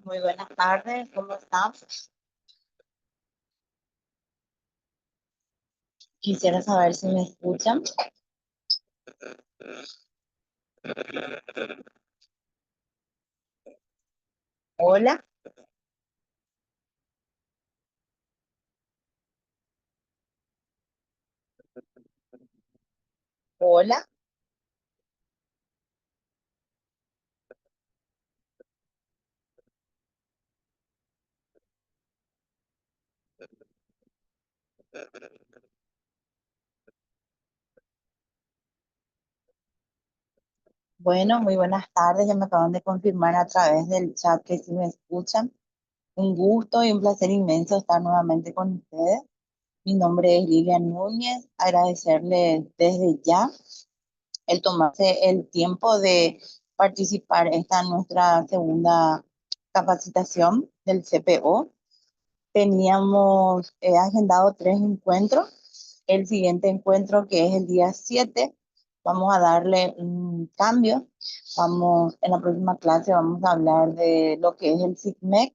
Muy buenas tardes, ¿cómo están? Quisiera saber si me escuchan. Hola, hola, bueno, muy buenas tardes. Ya me acaban de confirmar a través del chat que sí me escuchan. Un gusto y un placer inmenso estar nuevamente con ustedes. Mi nombre es Lilian Núñez. Agradecerles desde ya el tomarse el tiempo de participar esta nuestra segunda capacitación del CPO. Teníamos agendado 3 encuentros. El siguiente encuentro, que es el día 7, vamos a darle un cambio. En la próxima clase vamos a hablar de lo que es el SIGMEC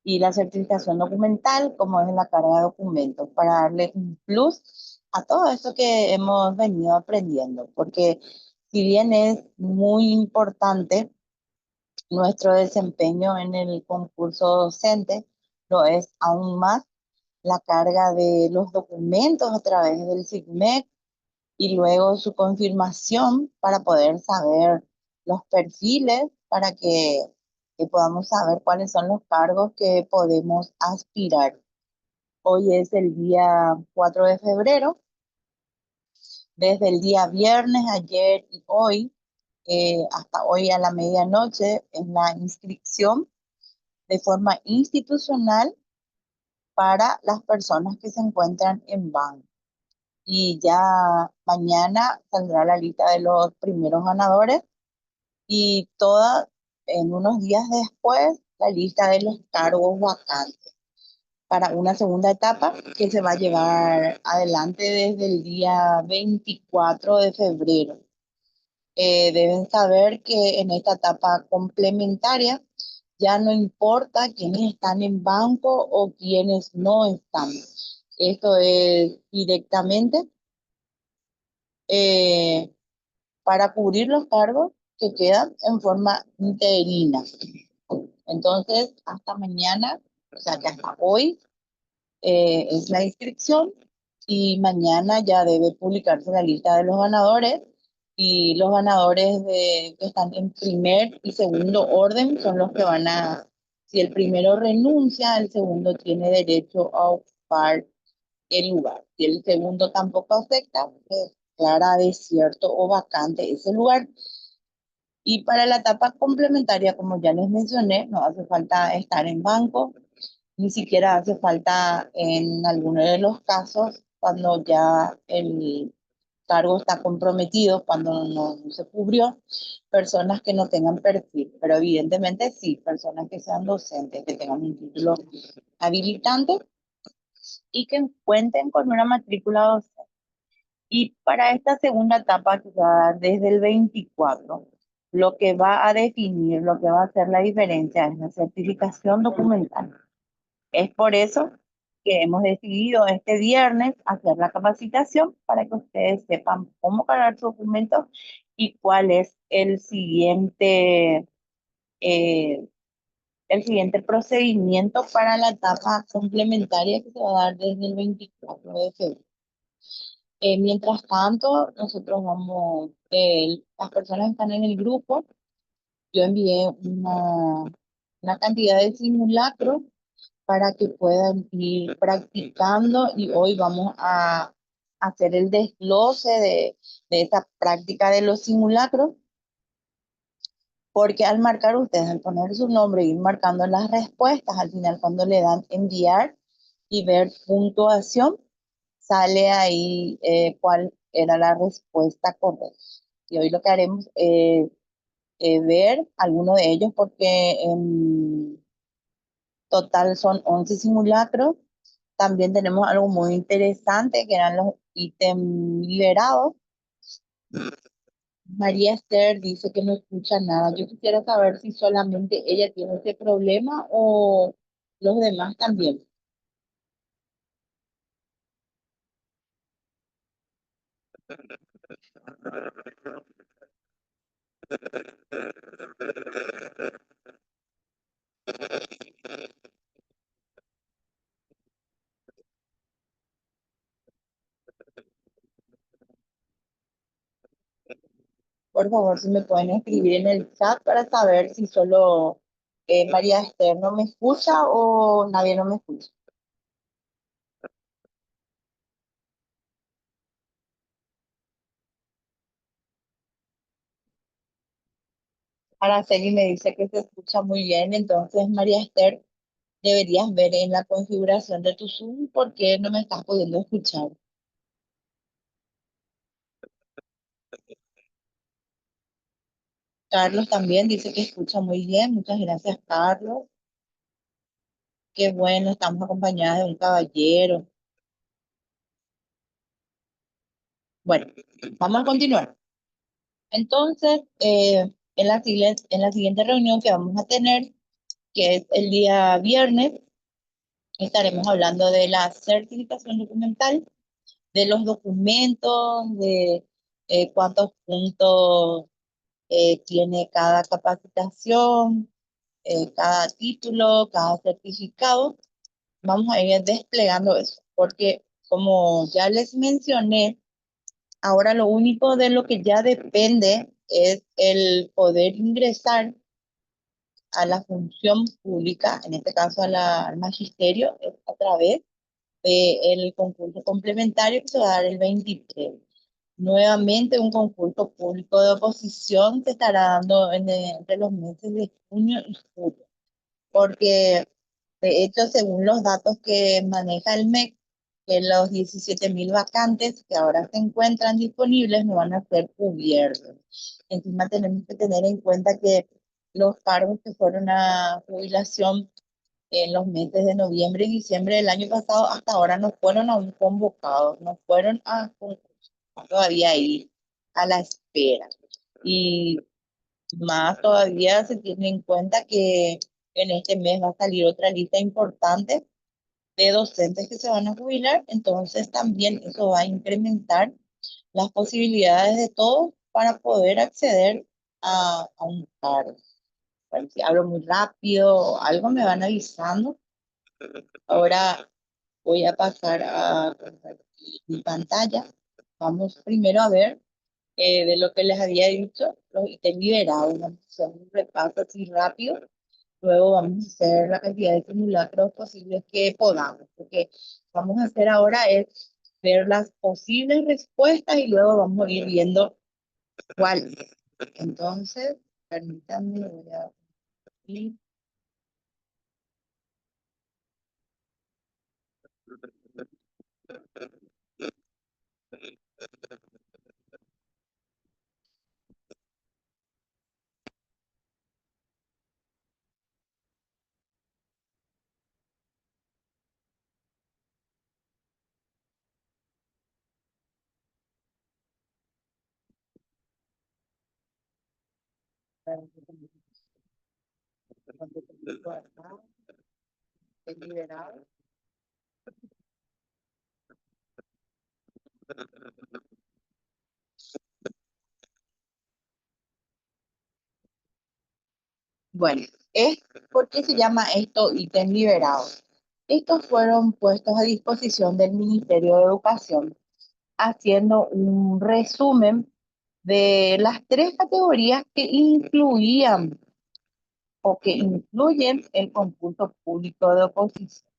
y la certificación documental, como es la carga de documentos, para darle un plus a todo esto que hemos venido aprendiendo. Porque si bien es muy importante nuestro desempeño en el concurso docente, lo es aún más la carga de los documentos a través del SIGMEC y luego su confirmación para poder saber los perfiles, para que podamos saber cuáles son los cargos que podemos aspirar. Hoy es el día 4 de febrero. Desde el día viernes, ayer y hoy, hasta hoy a la medianoche, en la inscripción de forma institucional para las personas que se encuentran en banco. Y ya mañana saldrá la lista de los primeros ganadores y toda en unos días después la lista de los cargos vacantes para una segunda etapa que se va a llevar adelante desde el día 24 de febrero. Deben saber que en esta etapa complementaria ya no importa quiénes están en banco o quiénes no están. Esto es directamente eh, para cubrir los cargos que quedan en forma interina. Entonces, hasta mañana, o sea que hasta hoy es la inscripción y mañana ya debe publicarse la lista de los ganadores y los ganadores que están en primer y segundo orden son los que van a, si el primero renuncia, el segundo tiene derecho a ocupar el lugar. Si el segundo tampoco acepta, pues declara desierto o vacante ese lugar. Y para la etapa complementaria, como ya les mencioné, no hace falta estar en banco, ni siquiera hace falta en algunos de los casos cuando ya el cargo está comprometido, cuando no se cubrió, personas que no tengan perfil, pero evidentemente sí, personas que sean docentes, que tengan un título habilitante y que cuenten con una matrícula docente. Y para esta segunda etapa que se va a dar desde el 24, lo que va a definir, lo que va a hacer la diferencia es la certificación documental. Es por eso que hemos decidido este viernes hacer la capacitación para que ustedes sepan cómo cargar su documento y cuál es eh, el siguiente procedimiento para la etapa complementaria que se va a dar desde el 24 de febrero. Mientras tanto, nosotros vamos, las personas que están en el grupo, yo envié una cantidad de simulacros para que puedan ir practicando y hoy vamos a hacer el desglose de esa práctica de los simulacros, porque al marcar ustedes, al poner su nombre y ir marcando las respuestas, al final cuando le dan enviar y ver puntuación, sale ahí cuál era la respuesta correcta. Y hoy lo que haremos es ver algunos de ellos porque en total son 11 simulacros. También tenemos algo muy interesante que eran los ítems liberados. María Esther dice que no escucha nada. Yo quisiera saber si solamente ella tiene ese problema o los demás también. Por favor, si me pueden escribir en el chat para saber si solo María Esther no me escucha o nadie no me escucha. Araceli me dice que se escucha muy bien, entonces María Esther, deberías ver en la configuración de tu Zoom por qué no me estás pudiendo escuchar. Carlos también dice que escucha muy bien. Muchas gracias, Carlos. Qué bueno, estamos acompañadas de un caballero. Bueno, vamos a continuar. Entonces, en la siguiente reunión que vamos a tener, que es el día viernes, estaremos hablando de la certificación documental, de los documentos, de cuántos puntos tiene cada capacitación, cada título, cada certificado. Vamos a ir desplegando eso, porque como ya les mencioné, ahora lo único de lo que ya depende es el poder ingresar a la función pública, en este caso al magisterio, a través del concurso complementario que se va a dar el 23. Nuevamente un concurso público de oposición se estará dando entre los meses de junio y julio, porque de hecho, según los datos que maneja el MEC, que los 17.000 vacantes que ahora se encuentran disponibles no van a ser cubiertos. Encima tenemos que tener en cuenta que los cargos que fueron a jubilación en los meses de noviembre y diciembre del año pasado hasta ahora no fueron aún convocados, no fueron a concurso, todavía ahí a la espera. Y más todavía se tiene en cuenta que en este mes va a salir otra lista importante de docentes que se van a jubilar, entonces también eso va a incrementar las posibilidades de todos para poder acceder a un cargo. Bueno, si hablo muy rápido, algo me van avisando. Ahora voy a pasar a compartir mi pantalla. Vamos primero a ver de lo que les había dicho, los ítems liberados. Vamos a hacer un repaso así rápido. Luego vamos a hacer la cantidad de simulacros posibles que podamos. Lo que vamos a hacer ahora es ver las posibles respuestas y luego vamos a ir viendo cuál es. Entonces, permítanme, voy a ir. Liberado. Bueno, es ¿por qué se llama esto ítem liberados? Estos fueron puestos a disposición del Ministerio de Educación, haciendo un resumen de las tres categorías que incluían o que incluyen el concurso público de oposición.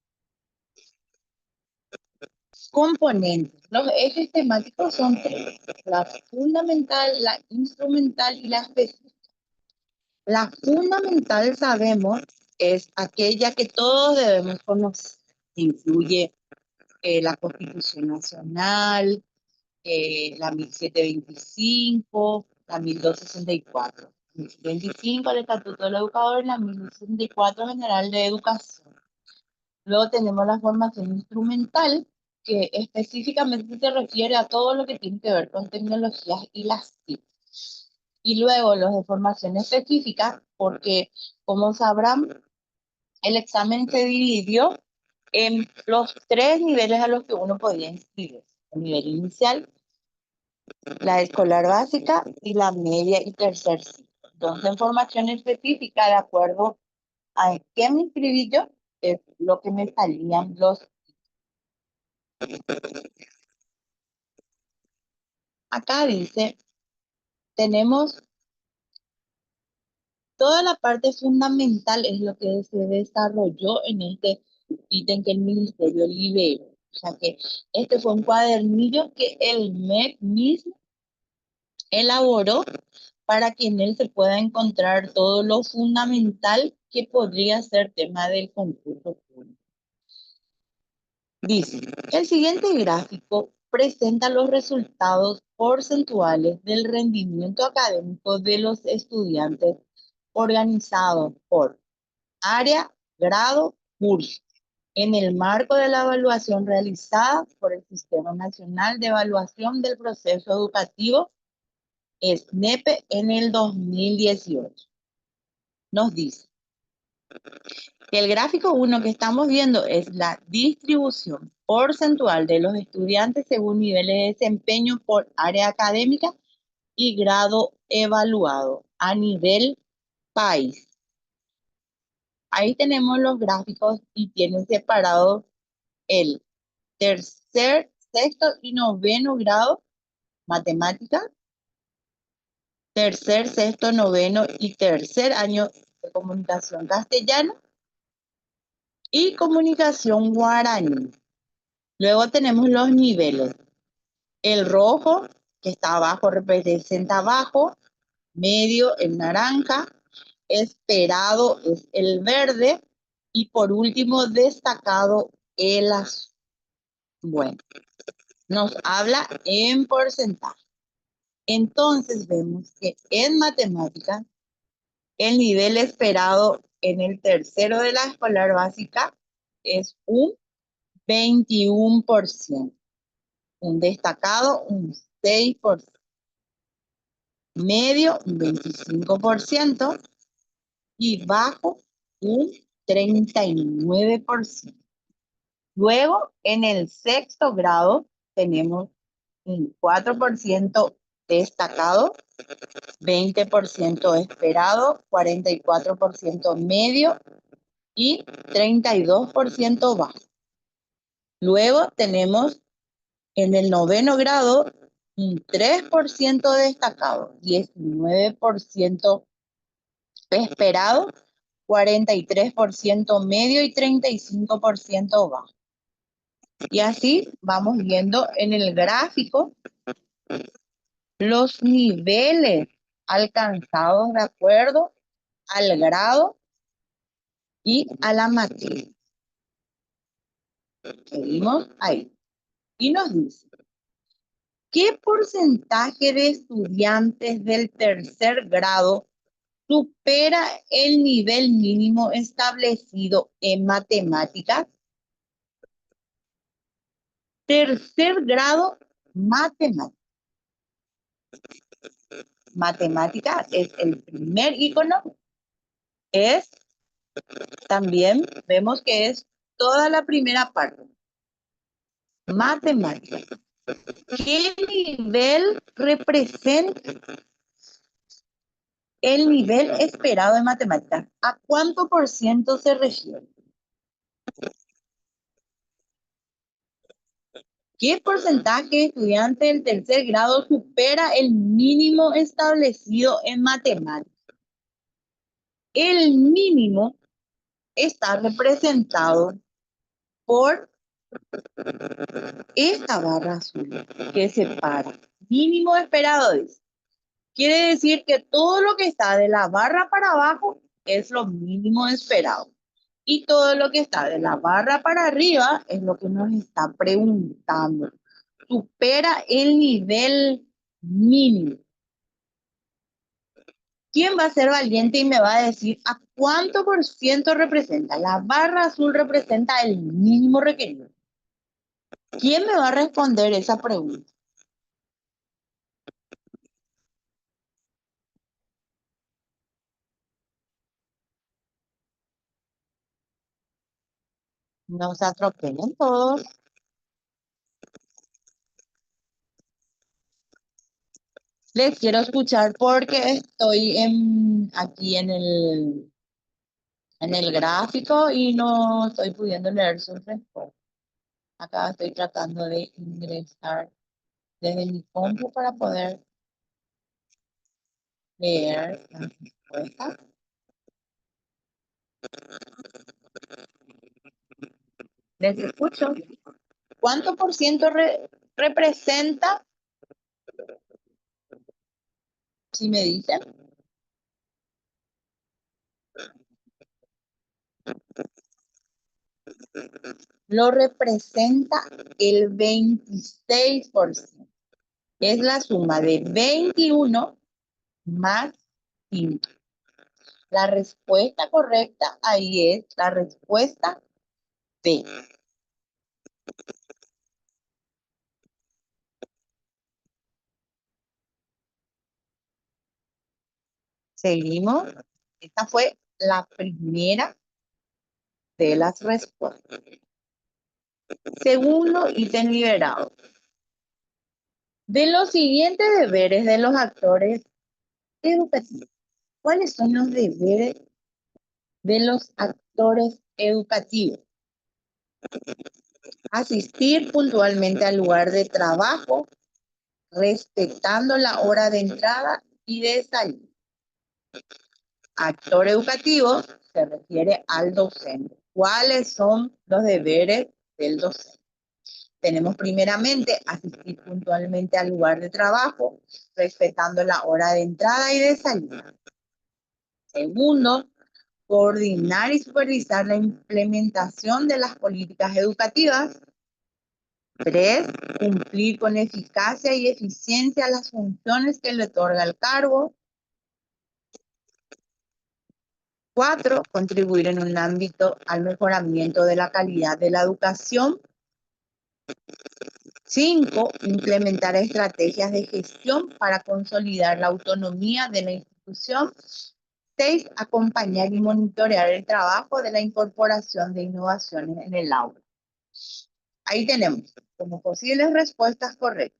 Componentes. Los ejes temáticos son tres: la fundamental, la instrumental y la específica. La fundamental, sabemos, es aquella que todos debemos conocer. Incluye la Constitución Nacional, la 1725, la 1264. 1025 el Estatuto del Educador y la 1064 General de Educación. Luego tenemos la formación instrumental, que específicamente se refiere a todo lo que tiene que ver con tecnologías y las TIC. Y luego los de formación específica, porque como sabrán, el examen se dividió en los tres niveles a los que uno podía inscribir. El nivel inicial, la escolar básica y la media y tercer ciclo. Entonces, en formación específica, de acuerdo a qué me inscribí yo, es lo que me salían los... Acá dice, tenemos toda la parte fundamental es lo que se desarrolló en este ítem que el Ministerio liberó. O sea que este fue un cuadernillo que el MEC mismo elaboró para que en él se pueda encontrar todo lo fundamental que podría ser tema del concurso público. Dice, el siguiente gráfico presenta los resultados porcentuales del rendimiento académico de los estudiantes organizados por área, grado, curso, en el marco de la evaluación realizada por el Sistema Nacional de Evaluación del Proceso Educativo, SNEPE, en el 2018. Nos dice que el gráfico 1 que estamos viendo es la distribución porcentual de los estudiantes según niveles de desempeño por área académica y grado evaluado a nivel país. Ahí tenemos los gráficos y tienen separado el tercer, sexto y noveno grado, matemática, tercer, sexto, noveno y tercer año de comunicación castellana y comunicación guaraní. Luego tenemos los niveles. El rojo, que está abajo, representa abajo, medio el naranja, esperado es el verde y por último destacado el azul. Bueno, nos habla en porcentaje. Entonces vemos que en matemáticas el nivel esperado en el tercero de la escolar básica es un 21%, un destacado un 6%, medio un 25% y bajo un 39%. Luego, en el sexto grado tenemos un 4% destacado, 20% esperado, 44% medio y 32% bajo. Luego tenemos en el noveno grado un 3% destacado, 19% esperado, 43% medio y 35% bajo. Y así vamos viendo en el gráfico los niveles alcanzados de acuerdo al grado y a la materia. Seguimos ahí. Y nos dice, ¿qué porcentaje de estudiantes del tercer grado supera el nivel mínimo establecido en matemáticas? Tercer grado, matemáticas. Matemática es el primer icono, es también vemos que es toda la primera parte. Matemática. ¿Qué nivel representa el nivel esperado en matemáticas? ¿A cuánto por ciento se refiere? ¿Qué porcentaje de estudiantes del tercer grado supera el mínimo establecido en matemáticas? El mínimo está representado por esta barra azul que separa. Mínimo esperado dice. Quiere decir que todo lo que está de la barra para abajo es lo mínimo esperado. Y todo lo que está de la barra para arriba es lo que nos está preguntando. Supera el nivel mínimo. ¿Quién va a ser valiente y me va a decir a cuánto por ciento representa? La barra azul representa el mínimo requerido. ¿Quién me va a responder esa pregunta? No se atropellen todos. Les quiero escuchar porque estoy aquí en el gráfico y no estoy pudiendo leer sus respuestas. Acá estoy tratando de ingresar desde mi compu para poder leer las respuestas. Les escucho. ¿Cuánto por ciento representa? Si me dicen, lo representa el 26%. Es la suma de 21 más 5. La respuesta correcta ahí es la respuesta B. Seguimos. Esta fue la primera de las respuestas. Segundo ítem liberado. De los siguientes deberes de los actores educativos, ¿cuáles son los deberes de los actores educativos? Asistir puntualmente al lugar de trabajo, respetando la hora de entrada y de salida. Actor educativo se refiere al docente. ¿Cuáles son los deberes del docente? Tenemos primeramente asistir puntualmente al lugar de trabajo, respetando la hora de entrada y de salida. Segundo, coordinar y supervisar la implementación de las políticas educativas. 3, cumplir con eficacia y eficiencia las funciones que le otorga el cargo. 4, contribuir en un ámbito al mejoramiento de la calidad de la educación. 5, implementar estrategias de gestión para consolidar la autonomía de la institución. 6, acompañar y monitorear el trabajo de la incorporación de innovaciones en el aula. Ahí tenemos como posibles respuestas correctas.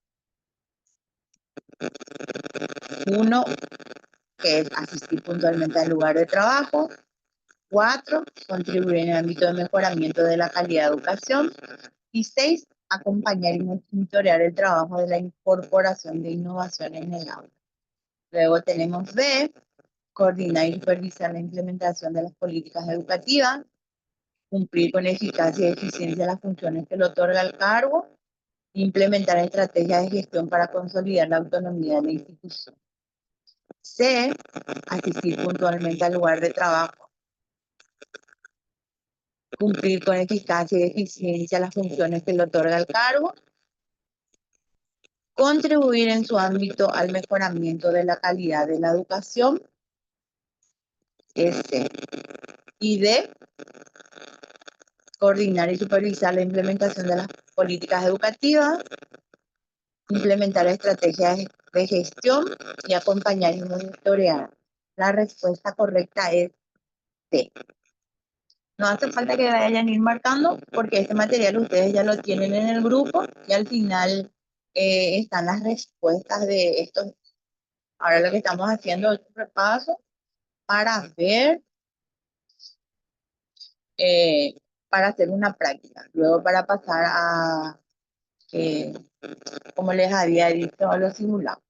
1, que es asistir puntualmente al lugar de trabajo. 4, contribuir en el ámbito de mejoramiento de la calidad de educación. Y 6, acompañar y monitorear el trabajo de la incorporación de innovaciones en el aula. Luego tenemos B, coordinar y supervisar la implementación de las políticas educativas, cumplir con eficacia y eficiencia las funciones que le otorga el cargo, implementar estrategias de gestión para consolidar la autonomía de la institución. C, asistir puntualmente al lugar de trabajo, cumplir con eficacia y eficiencia las funciones que le otorga el cargo, contribuir en su ámbito al mejoramiento de la calidad de la educación. C. Y D, coordinar y supervisar la implementación de las políticas educativas, implementar estrategias de gestión y acompañar y monitorear. La respuesta correcta es D. No hace falta que vayan a ir marcando porque este material ustedes ya lo tienen en el grupo y al final están las respuestas de estos. Ahora lo que estamos haciendo es un repaso para ver, eh, para hacer una práctica. Luego para pasar a, eh, como les había dicho, a los simulados.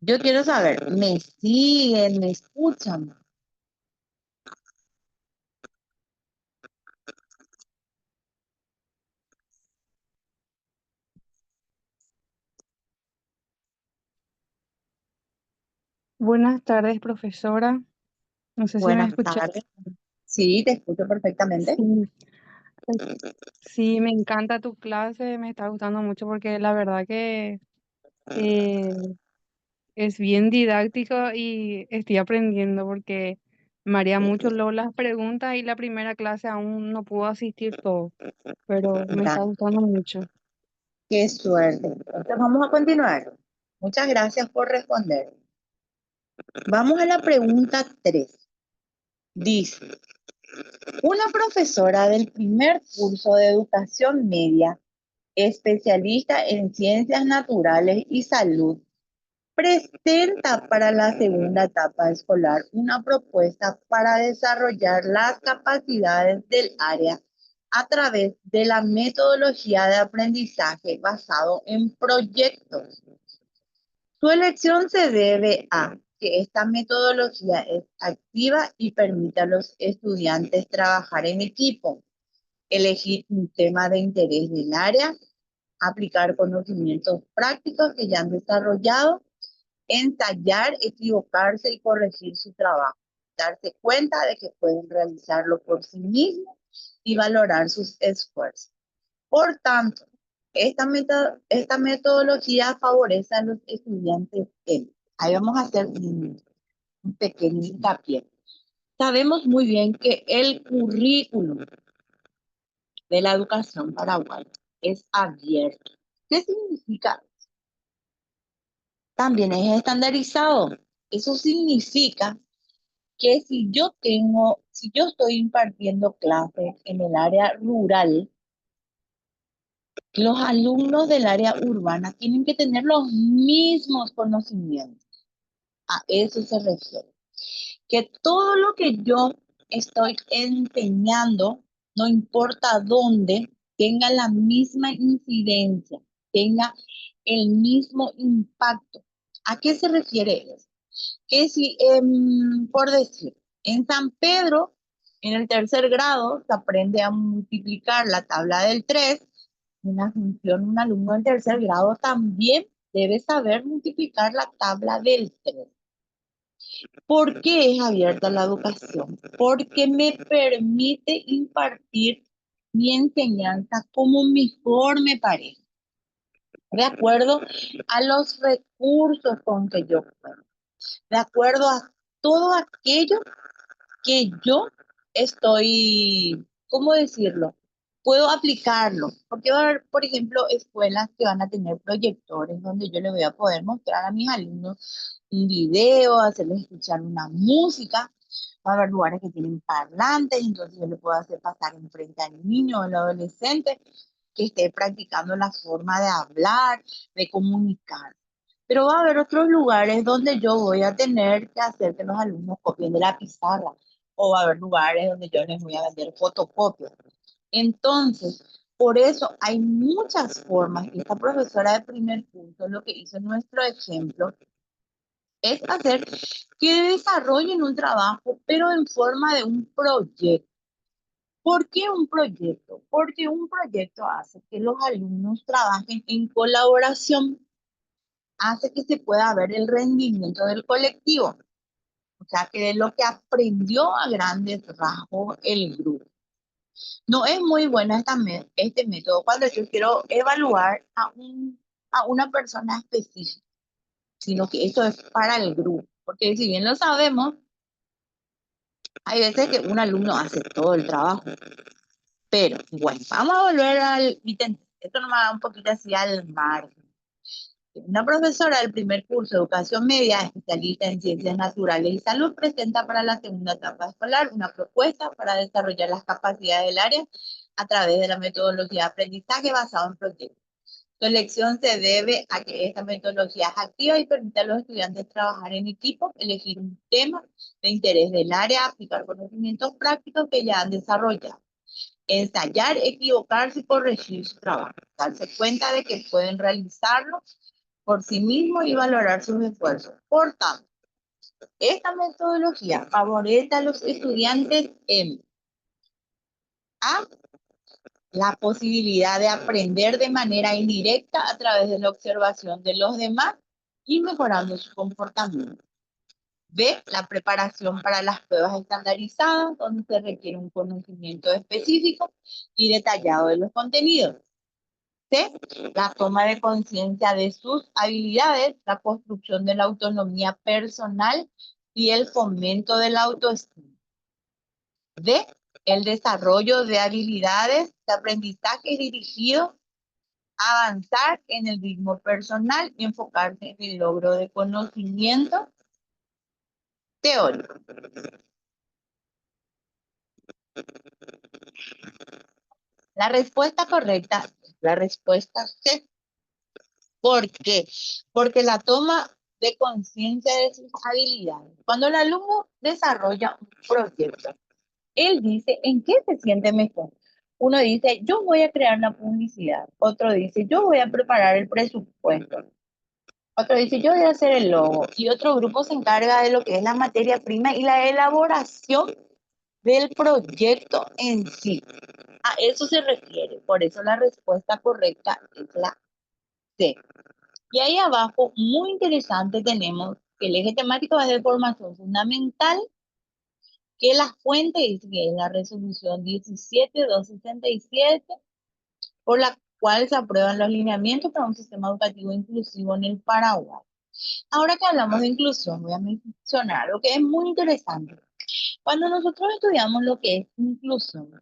Yo quiero saber, ¿me siguen, me escuchan? Buenas tardes, profesora. No sé si me Buenas escucha. tardes. Sí, te escucho perfectamente. Sí, eh, sí, me encanta tu clase, me está gustando mucho porque la verdad que eh, es bien didáctico y estoy aprendiendo porque me haría mucho luego las preguntas y la primera clase aún no puedo asistir todo, pero me está Ya, gustando mucho. qué suerte. Entonces vamos a continuar. Muchas gracias por responder. Vamos a la pregunta 3. Dice, Una profesora del primer curso de educación media, especialista en ciencias naturales y salud, presenta para la segunda etapa escolar una propuesta para desarrollar las capacidades del área a través de la metodología de aprendizaje basado en proyectos. Su elección se debe a que esta metodología es activa y permite a los estudiantes trabajar en equipo, elegir un tema de interés del área, aplicar conocimientos prácticos que ya han desarrollado, ensayar, equivocarse y corregir su trabajo, darse cuenta de que pueden realizarlo por sí mismos y valorar sus esfuerzos. Por tanto, esta metodología favorece a los estudiantes en. Ahí vamos a hacer un pequeño hincapié. Sabemos muy bien que el currículum de la educación paraguaya es abierto. ¿Qué significa? También es estandarizado. Eso significa que si yo estoy impartiendo clases en el área rural, los alumnos del área urbana tienen que tener los mismos conocimientos. A eso se refiere. Que todo lo que yo estoy enseñando, no importa dónde, tenga la misma incidencia, tenga el mismo impacto. ¿A qué se refiere eso? Que si, por decir, en San Pedro, en el tercer grado, se aprende a multiplicar la tabla del 3, una función, un alumno del tercer grado también debe saber multiplicar la tabla del 3. ¿Por qué es abierta la educación? Porque me permite impartir mi enseñanza como mejor me parece, de acuerdo a los recursos con que yo puedo, de acuerdo a todo aquello que yo estoy, ¿cómo decirlo? Puedo aplicarlo, porque va a haber, por ejemplo, escuelas que van a tener proyectores donde yo le voy a poder mostrar a mis alumnos un video, hacerles escuchar una música. Va a haber lugares que tienen parlantes, entonces yo le puedo hacer pasar enfrente al niño o al adolescente que esté practicando la forma de hablar, de comunicar. Pero va a haber otros lugares donde yo voy a tener que hacer que los alumnos copien de la pizarra, o va a haber lugares donde yo les voy a vender fotocopias. Entonces, por eso hay muchas formas. Y esta profesora de primer curso lo que hizo en nuestro ejemplo es hacer que desarrollen un trabajo, pero en forma de un proyecto. ¿Por qué un proyecto? Porque un proyecto hace que los alumnos trabajen en colaboración, hace que se pueda ver el rendimiento del colectivo, o sea, que de lo que aprendió a grandes rasgos el grupo. No es muy bueno este método cuando yo quiero evaluar a una persona específica, sino que esto es para el grupo, porque si bien lo sabemos, hay veces que un alumno hace todo el trabajo, pero bueno, vamos a volver al ítem. Esto nos va un poquito así al margen. Una profesora del primer curso de educación media, especialista en ciencias naturales y salud, presenta para la segunda etapa escolar una propuesta para desarrollar las capacidades del área a través de la metodología de aprendizaje basado en proyectos. Su elección se debe a que esta metodología es activa y permite a los estudiantes trabajar en equipo, elegir un tema de interés del área, aplicar conocimientos prácticos que ya han desarrollado, ensayar, equivocarse y corregir su trabajo, darse cuenta de que pueden realizarlo por sí mismos y valorar sus esfuerzos. Por tanto, esta metodología favorece a los estudiantes en A, la posibilidad de aprender de manera indirecta a través de la observación de los demás y mejorando su comportamiento. B, la preparación para las pruebas estandarizadas, donde se requiere un conocimiento específico y detallado de los contenidos. C, la toma de conciencia de sus habilidades, la construcción de la autonomía personal y el fomento de la autoestima. D, el desarrollo de habilidades de aprendizaje dirigido a avanzar en el ritmo personal y enfocarse en el logro de conocimiento teórico. La respuesta correcta es la respuesta C. ¿Por qué? Porque la toma de conciencia de sus habilidades. Cuando el alumno desarrolla un proyecto, él dice en qué se siente mejor. Uno dice, yo voy a crear una publicidad. Otro dice, yo voy a preparar el presupuesto. Otro dice, yo voy a hacer el logo. Y otro grupo se encarga de lo que es la materia prima y la elaboración del proyecto en sí. A eso se refiere. Por eso la respuesta correcta es la C. Y ahí abajo, muy interesante, tenemos que el eje temático es de formación fundamental, que la fuente dice que es la resolución 17267, por la cual se aprueban los lineamientos para un sistema educativo inclusivo en el Paraguay. Ahora que hablamos de inclusión, voy a mencionar lo que es muy interesante. Cuando nosotros estudiamos lo que es inclusión,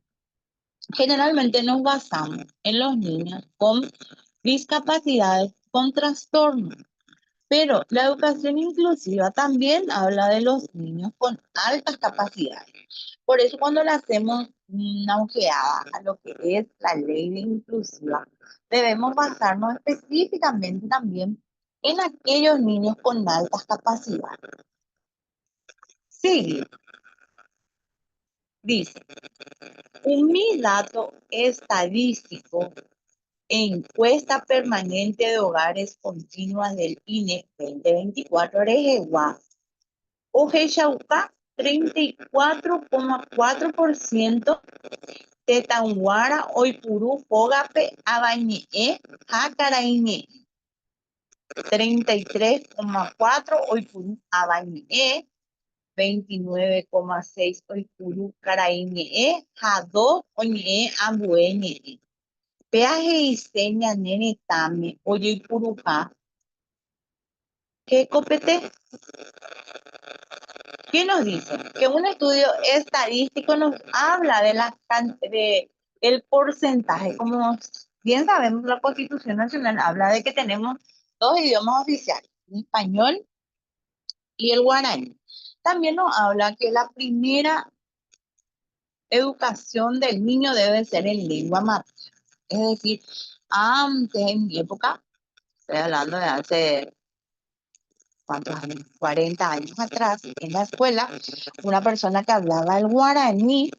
generalmente nos basamos en los niños con discapacidades, con trastornos. Pero la educación inclusiva también habla de los niños con altas capacidades. Por eso cuando le hacemos una ojeada a lo que es la ley de inclusiva, debemos basarnos específicamente también en aquellos niños con altas capacidades. Sí, dice, un dato estadístico e encuesta permanente de hogares continuas del INE 2024 Orejeguá. Ojexauca, 34,4%, Tetanguara, Oipurú, Fogape, Abañe'e, Jacaraíñe, 33,4%, Oipurú, Abañe'e, 29,6%, Oipurú, Caraíñe'e, Jadó, Oñe'e, Ambueñe'e. Peaje y seña, nene, tame, oye, Ipurujá, ¿qué copete? ¿Qué nos dice? Que un estudio estadístico nos habla de el porcentaje. Como bien sabemos, la Constitución Nacional habla de que tenemos dos idiomas oficiales, el español y el guaraní. También nos habla que la primera educación del niño debe ser en lengua materna. Es decir, antes, en mi época, estoy hablando de hace ¿cuántos años? 40 años atrás, en la escuela, una persona que hablaba el guaraní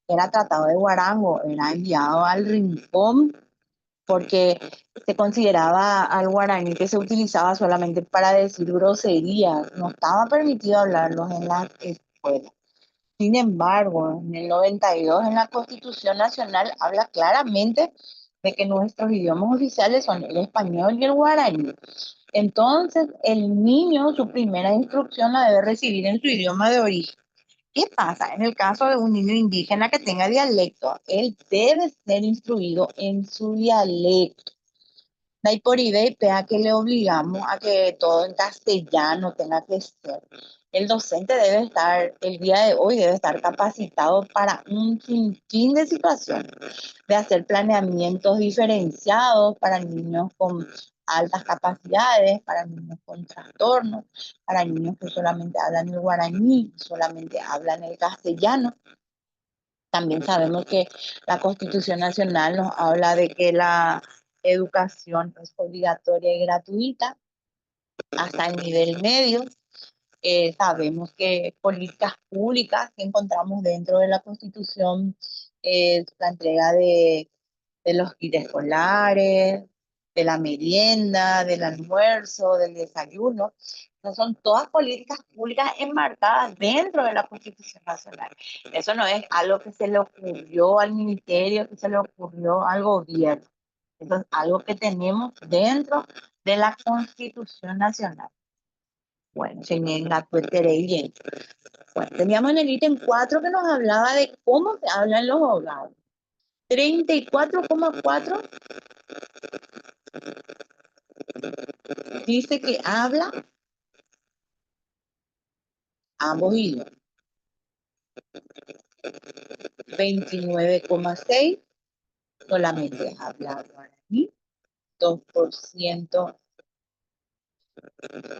era tratado de guarango, era enviado al rincón porque se consideraba al guaraní que se utilizaba solamente para decir groserías, no estaba permitido hablarlos en las escuelas. Sin embargo, en el 92 en la Constitución Nacional habla claramente de que nuestros idiomas oficiales son el español y el guaraní. Entonces, el niño, su primera instrucción la debe recibir en su idioma de origen. ¿Qué pasa? En el caso de un niño indígena que tenga dialecto, él debe ser instruido en su dialecto. De ahí por IDEIPE a que le obligamos a que todo en castellano tenga que ser. El docente debe estar, el día de hoy debe estar capacitado para un sinfín de situaciones, de hacer planeamientos diferenciados para niños con altas capacidades, para niños con trastornos, para niños que solamente hablan el guaraní, solamente hablan el castellano. También sabemos que la Constitución Nacional nos habla de que la educación es obligatoria y gratuita hasta el nivel medio. Sabemos que políticas públicas que encontramos dentro de la Constitución es la entrega de los kits escolares, de la merienda, del almuerzo, del desayuno. Esas son todas políticas públicas enmarcadas dentro de la Constitución Nacional. Eso no es algo que se le ocurrió al ministerio, que se le ocurrió al gobierno. Eso es algo que tenemos dentro de la Constitución Nacional. Bueno, bueno, teníamos en el ítem 4 que nos hablaba de cómo se habla en los hogares. 34,4 dice que habla ambos idiomas. 29,6 solamente habla guaraní. 2%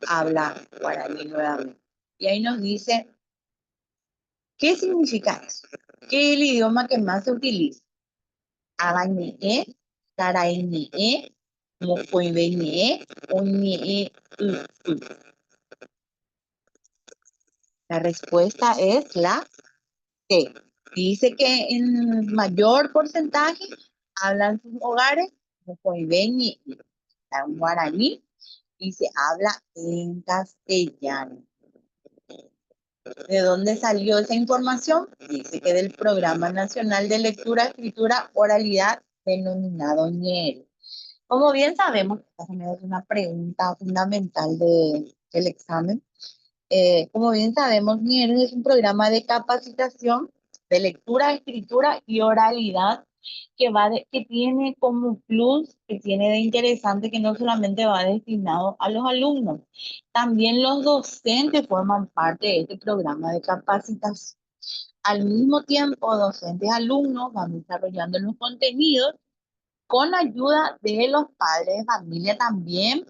habla guaraní nuevamente. Y ahí nos dice, ¿qué significa eso? ¿Qué es el idioma que más se utiliza? Abañe, carañe, mocoibeñe, oñe, u. La respuesta es la C. Dice que en mayor porcentaje hablan sus hogares mocoibeñe, en guaraní, y se habla en castellano. ¿De dónde salió esa información? Dice que del Programa Nacional de Lectura, Escritura, Oralidad, denominado ñero. Como bien sabemos, esta es una pregunta fundamental del examen. Como bien sabemos, ñero es un programa de capacitación de lectura, escritura y oralidad que tiene como plus, que tiene de interesante que no solamente va destinado a los alumnos, también los docentes forman parte de este programa de capacitación. Al mismo tiempo, docentes y alumnos van desarrollando los contenidos con ayuda de los padres de familia también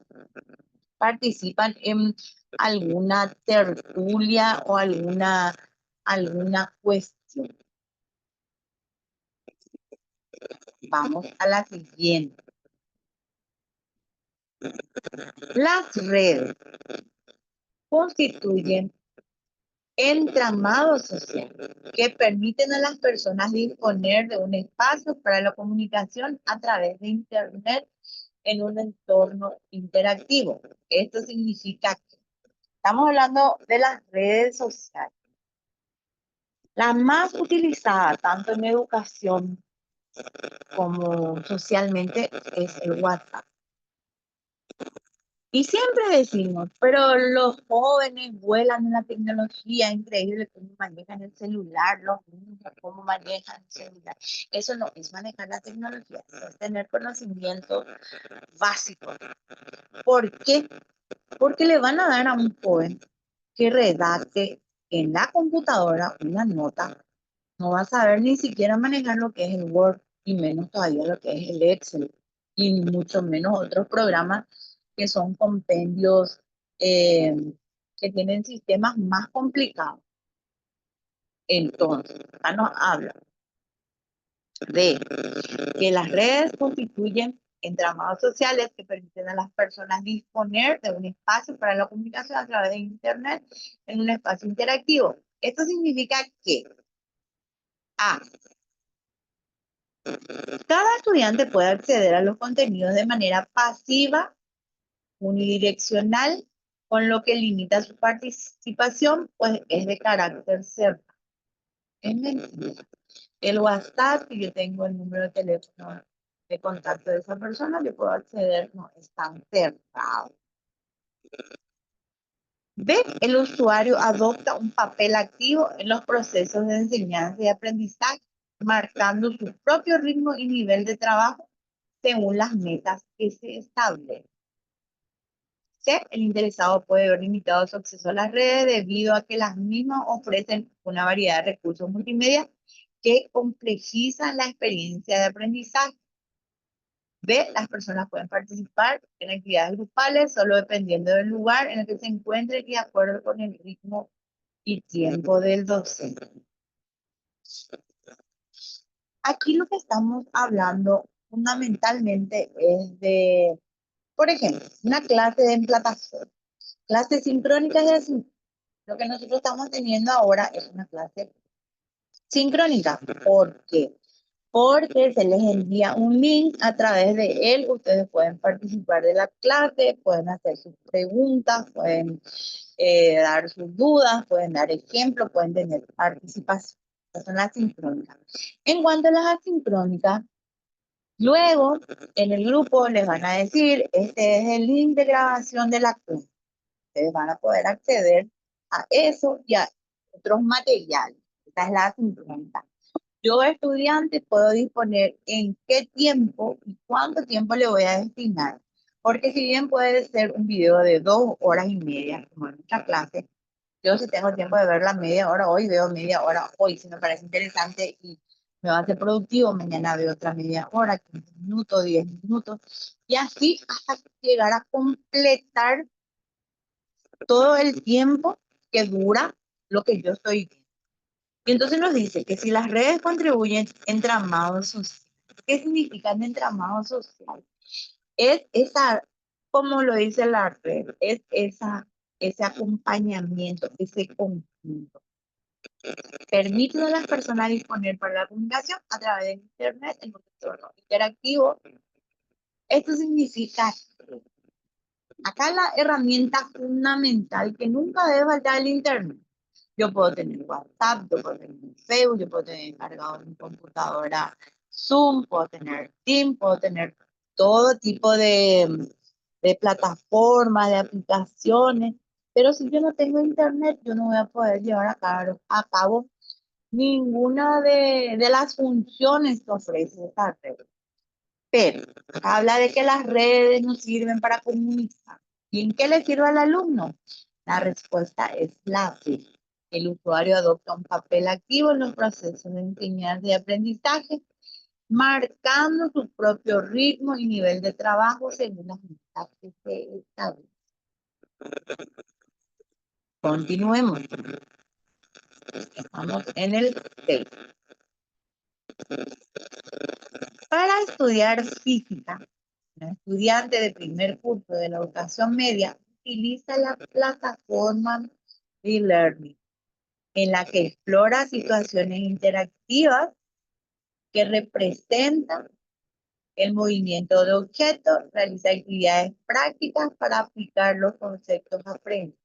participan en alguna tertulia o alguna cuestión. Vamos a la siguiente. Las redes constituyen entramados sociales que permiten a las personas disponer de un espacio para la comunicación a través de Internet en un entorno interactivo. Esto significa que estamos hablando de las redes sociales. La más utilizada tanto en educación como socialmente es el WhatsApp. Y siempre decimos, pero los jóvenes vuelan en la tecnología, increíble cómo manejan el celular, los niños, cómo manejan el celular. Eso no es manejar la tecnología, es tener conocimiento básico. ¿Por qué? Porque le van a dar a un joven que redacte en la computadora una nota, no va a saber ni siquiera manejar lo que es el Word y menos todavía lo que es el Excel y mucho menos otros programas que son compendios eh, que tienen sistemas más complicados. Entonces, acá nos habla de que las redes constituyen entramados sociales que permiten a las personas disponer de un espacio para la comunicación a través de Internet en un espacio interactivo. Esto significa que A, cada estudiante puede acceder a los contenidos de manera pasiva, unidireccional, con lo que limita su participación, pues es de carácter cerrado. Es mentira. El WhatsApp, que yo tengo el número de teléfono de contacto de esa persona, yo puedo acceder, no es tan cerrado. B, el usuario adopta un papel activo en los procesos de enseñanza y aprendizaje, marcando su propio ritmo y nivel de trabajo según las metas que se establecen. C, el interesado puede ver limitado su acceso a las redes debido a que las mismas ofrecen una variedad de recursos multimedia que complejizan la experiencia de aprendizaje. B, las personas pueden participar en actividades grupales solo dependiendo del lugar en el que se encuentre y de acuerdo con el ritmo y tiempo del docente. Aquí lo que estamos hablando fundamentalmente es de, por ejemplo, una clase en plataforma, clases sincrónicas y asíncrónicas. Lo que nosotros estamos teniendo ahora es una clase sincrónica. ¿Por qué? Porque se les envía un link, a través de él ustedes pueden participar de la clase, pueden hacer sus preguntas, pueden dar sus dudas, pueden dar ejemplos, pueden tener participación. Estas son las sincrónicas. En cuanto a las asincrónicas, luego en el grupo les van a decir, este es el link de grabación de la clase. Ustedes van a poder acceder a eso y a otros materiales. Esta es la asincrónica. Yo, estudiante, puedo disponer en qué tiempo y cuánto tiempo le voy a destinar. Porque si bien puede ser un video de 2 horas y media, como en nuestra clase, yo si tengo tiempo de ver la media hora hoy, veo media hora hoy, si me parece interesante y me va a ser productivo, mañana veo otra media hora, 15 minutos, 10 minutos, y así hasta llegar a completar todo el tiempo que dura lo que yo estoy viendo. Y entonces nos dice que si las redes contribuyen entramados sociales, ¿qué significa el entramado social? Es esa, como lo dice la red, es ese acompañamiento, ese conjunto. Permite a las personas disponer para la comunicación a través de Internet en un entorno interactivo. Esto significa, acá la herramienta fundamental que nunca debe faltar el Internet. Yo puedo tener WhatsApp, yo puedo tener Facebook, yo puedo tener cargado en mi computadora Zoom, puedo tener Teams, puedo tener todo tipo de plataformas, de aplicaciones, pero si yo no tengo internet, yo no voy a poder llevar a cabo ninguna de las funciones que ofrece esta red. Pero habla de que las redes nos sirven para comunicar. ¿Y en qué le sirve al alumno? La respuesta es la B. El usuario adopta un papel activo en los procesos de enseñanza y aprendizaje, marcando su propio ritmo y nivel de trabajo según las metas que se establecen. Continuemos. Estamos en el 6. Para estudiar física, un estudiante de primer curso de la educación media utiliza la plataforma de Learning, en la que explora situaciones interactivas que representan el movimiento de objetos, realiza actividades prácticas para aplicar los conceptos aprendidos.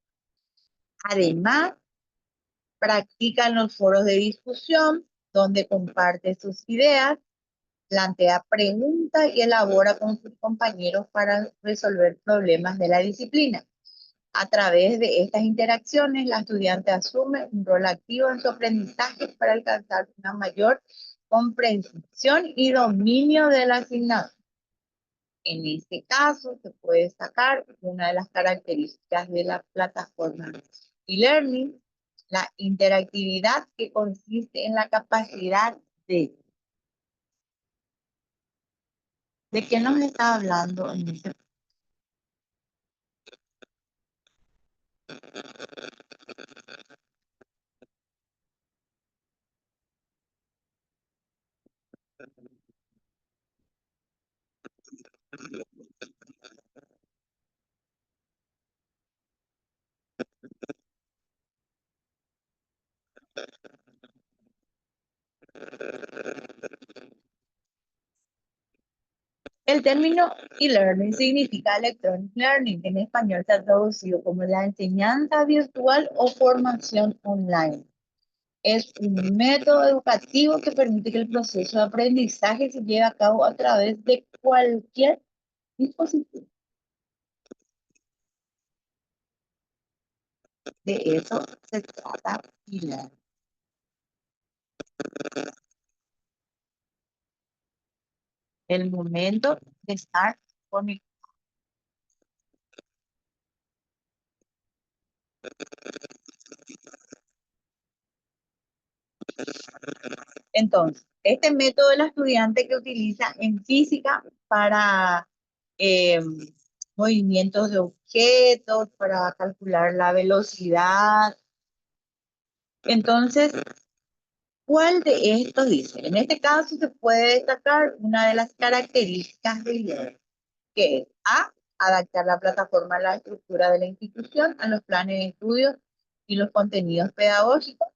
Además, practica en los foros de discusión, donde comparte sus ideas, plantea preguntas y elabora con sus compañeros para resolver problemas de la disciplina. A través de estas interacciones, la estudiante asume un rol activo en su aprendizaje para alcanzar una mayor comprensión y dominio de la asignatura. En este caso, se puede destacar una de las características de la plataforma e-learning, la interactividad, que consiste en la capacidad ¿de qué nos está hablando en ese? El término e-learning significa electronic learning. En español se ha traducido como la enseñanza virtual o formación online. Es un método educativo que permite que el proceso de aprendizaje se lleve a cabo a través de cualquier dispositivo. De eso se trata e-learning. El momento de estar conectado. Entonces, este método el estudiante que utiliza en física para eh, movimientos de objetos, para calcular la velocidad. Entonces, ¿cuál de estos dice? En este caso se puede destacar una de las características del IER, que es A, adaptar la plataforma a la estructura de la institución, a los planes de estudios y los contenidos pedagógicos.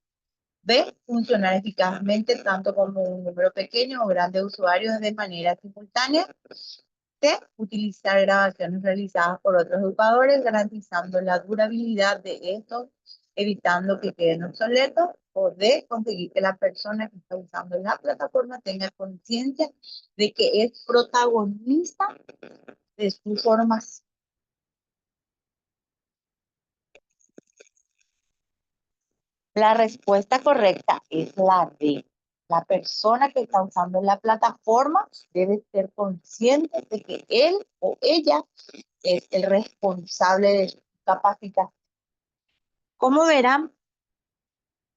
B, funcionar eficazmente tanto como un número pequeño o grande de usuarios de manera simultánea. C, utilizar grabaciones realizadas por otros educadores, garantizando la durabilidad de estos, evitando que queden obsoletos. O D, conseguir que la persona que está usando la plataforma tenga conciencia de que es protagonista de su formación. La respuesta correcta es la D. La persona que está usando la plataforma debe ser consciente de que él o ella es el responsable de su capacitación. Como verán,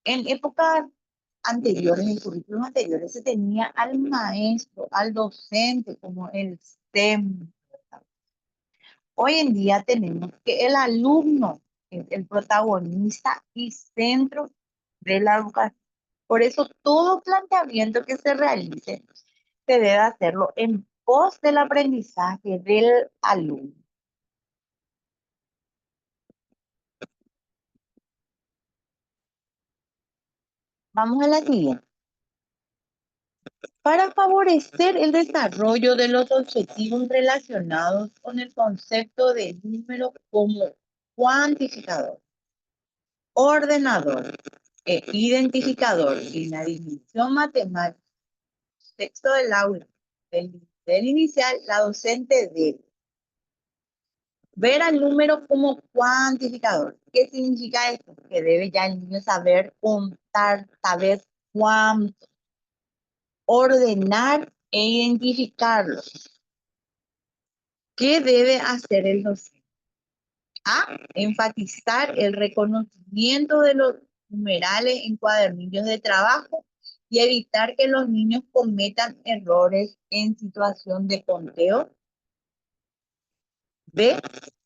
en épocas anteriores, en currículos anteriores, se tenía al maestro, al docente como el STEM. Hoy en día tenemos que el alumno es el protagonista y centro de la educación. Por eso todo planteamiento que se realice se debe hacerlo en pos del aprendizaje del alumno. Vamos a la siguiente. Para favorecer el desarrollo de los objetivos relacionados con el concepto de número como cuantificador, ordenador e identificador y la dimensión matemática, texto del aula del inicial, la docente debe ver al número como cuantificador. ¿Qué significa esto? Que debe ya el niño saber contar, saber cuánto, ordenar e identificarlo. ¿Qué debe hacer el docente? A. Enfatizar el reconocimiento de los numerales en cuadernillos de trabajo y evitar que los niños cometan errores en situación de conteo. B.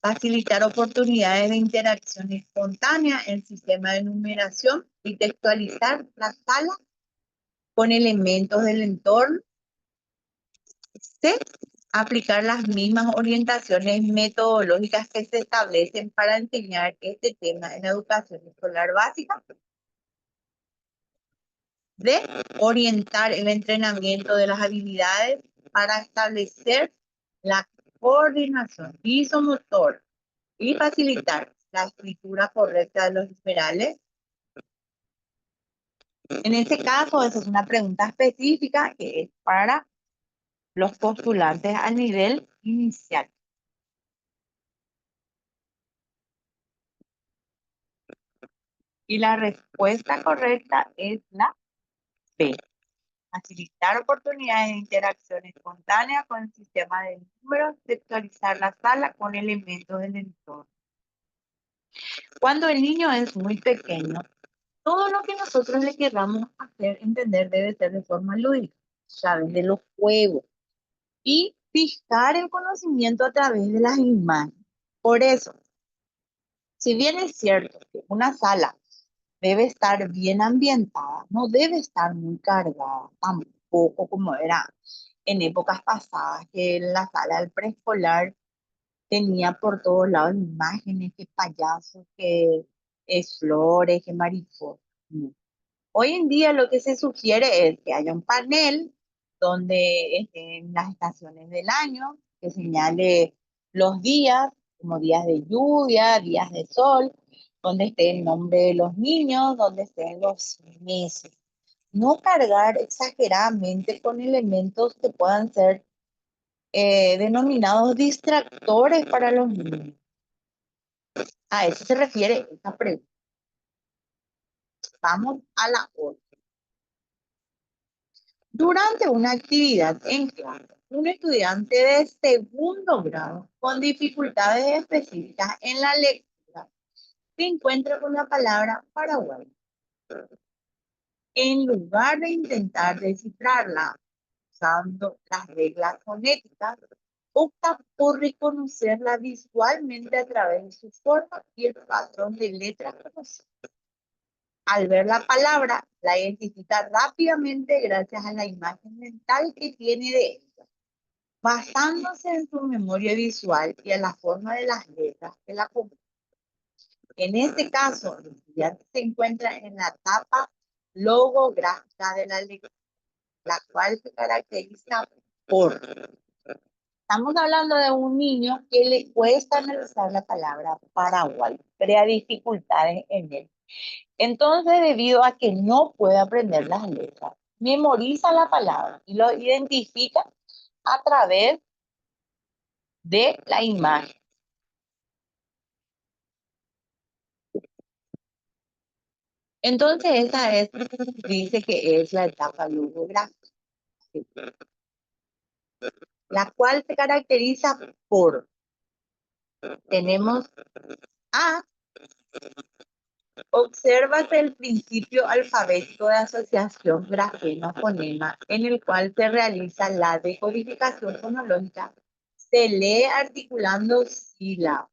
Facilitar oportunidades de interacción espontánea en el sistema de numeración y textualizar la sala con elementos del entorno. C. Aplicar las mismas orientaciones metodológicas que se establecen para enseñar este tema en la educación escolar básica. D. Orientar el entrenamiento de las habilidades para establecer la coordinación visomotora y facilitar la escritura correcta de los numerales. En este caso, esa es una pregunta específica que es para los postulantes a nivel inicial. Y la respuesta correcta es la B. Facilitar oportunidades de interacción espontánea con el sistema de números, textualizar la sala con elementos del entorno. Cuando el niño es muy pequeño, todo lo que nosotros le queramos hacer entender debe ser de forma lúdica, a través de los juegos, y fijar el conocimiento a través de las imágenes. Por eso, si bien es cierto que una sala debe estar bien ambientada, no debe estar muy cargada, tampoco como era en épocas pasadas, que en la sala del preescolar tenía por todos lados imágenes, que payasos, que flores, que mariposas. No. Hoy en día lo que se sugiere es que haya un panel donde estén las estaciones del año, que señale los días, como días de lluvia, días de sol, donde esté el nombre de los niños, donde estén los meses. No cargar exageradamente con elementos que puedan ser denominados distractores para los niños. A eso se refiere esta pregunta. Vamos a la otra. Durante una actividad en clase, un estudiante de segundo grado con dificultades específicas en la lectura se encuentra con la palabra Paraguay. En lugar de intentar descifrarla usando las reglas fonéticas, opta por reconocerla visualmente a través de su forma y el patrón de letras conocido. Al ver la palabra, la identifica rápidamente gracias a la imagen mental que tiene de ella, basándose en su memoria visual y en la forma de las letras que la componen. En este caso, el estudiante se encuentra en la etapa logográfica de la lectura, la cual se caracteriza por... Estamos hablando de un niño que le cuesta analizar la palabra Paraguay, crea dificultades en él. Entonces, debido a que no puede aprender las letras, memoriza la palabra y lo identifica a través de la imagen. Entonces, esa es, dice que es la etapa logográfica, la cual se caracteriza por, tenemos A, observas el principio alfabético de asociación grafema-fonema en el cual se realiza la decodificación fonológica. Se lee articulando sílabas.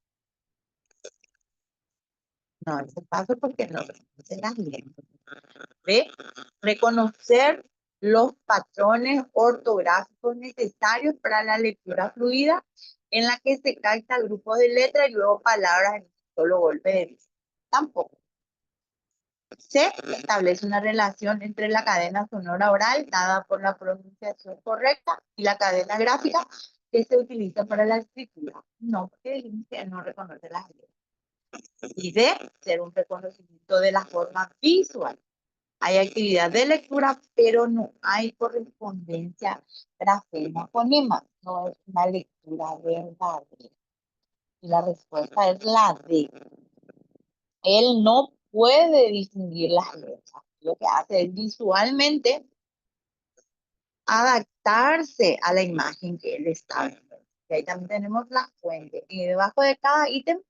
No, eso pasa porque no se las leen. B, reconocer los patrones ortográficos necesarios para la lectura fluida en la que se capta el grupo de letras y luego palabras en un solo golpe de vista. Tampoco. C, establece una relación entre la cadena sonora oral dada por la pronunciación correcta y la cadena gráfica que se utiliza para la escritura. No, porque no reconoce las letras. Y D, ser un reconocimiento de la forma visual. Hay actividad de lectura, pero no hay correspondencia grafema-fonema. No es una lectura verdadera. Y la respuesta es la D. Él no puede distinguir las letras. Lo que hace es visualmente adaptarse a la imagen que él está viendo. Y ahí también tenemos la fuente. Y debajo de cada ítem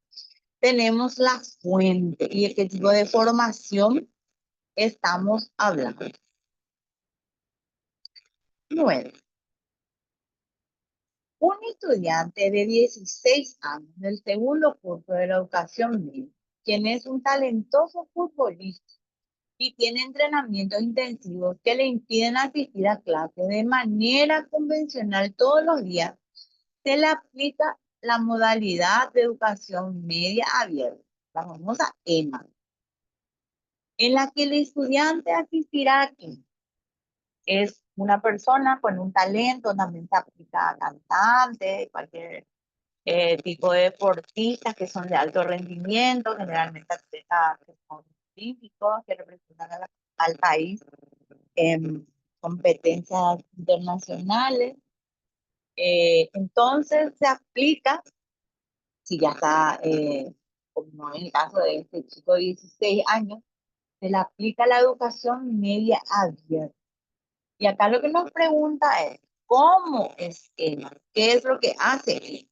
tenemos la fuente y de qué tipo de formación estamos hablando. 9. Un estudiante de 16 años del segundo curso de la educación media, quien es un talentoso futbolista y tiene entrenamientos intensivos que le impiden asistir a clases de manera convencional todos los días, se le aplica la modalidad de educación media abierta, la famosa EMA, en la que el estudiante asistirá aquí. Es una persona con un talento, también se aplica a cantantes, cualquier tipo de deportistas que son de alto rendimiento, generalmente atletas que son olímpicos, que representan al país en competencias internacionales. Entonces se aplica, si ya está, como en el caso de este chico de 16 años, se le aplica la educación media abierta. Y acá lo que nos pregunta es, ¿cómo es EMA? ¿Qué es lo que hace?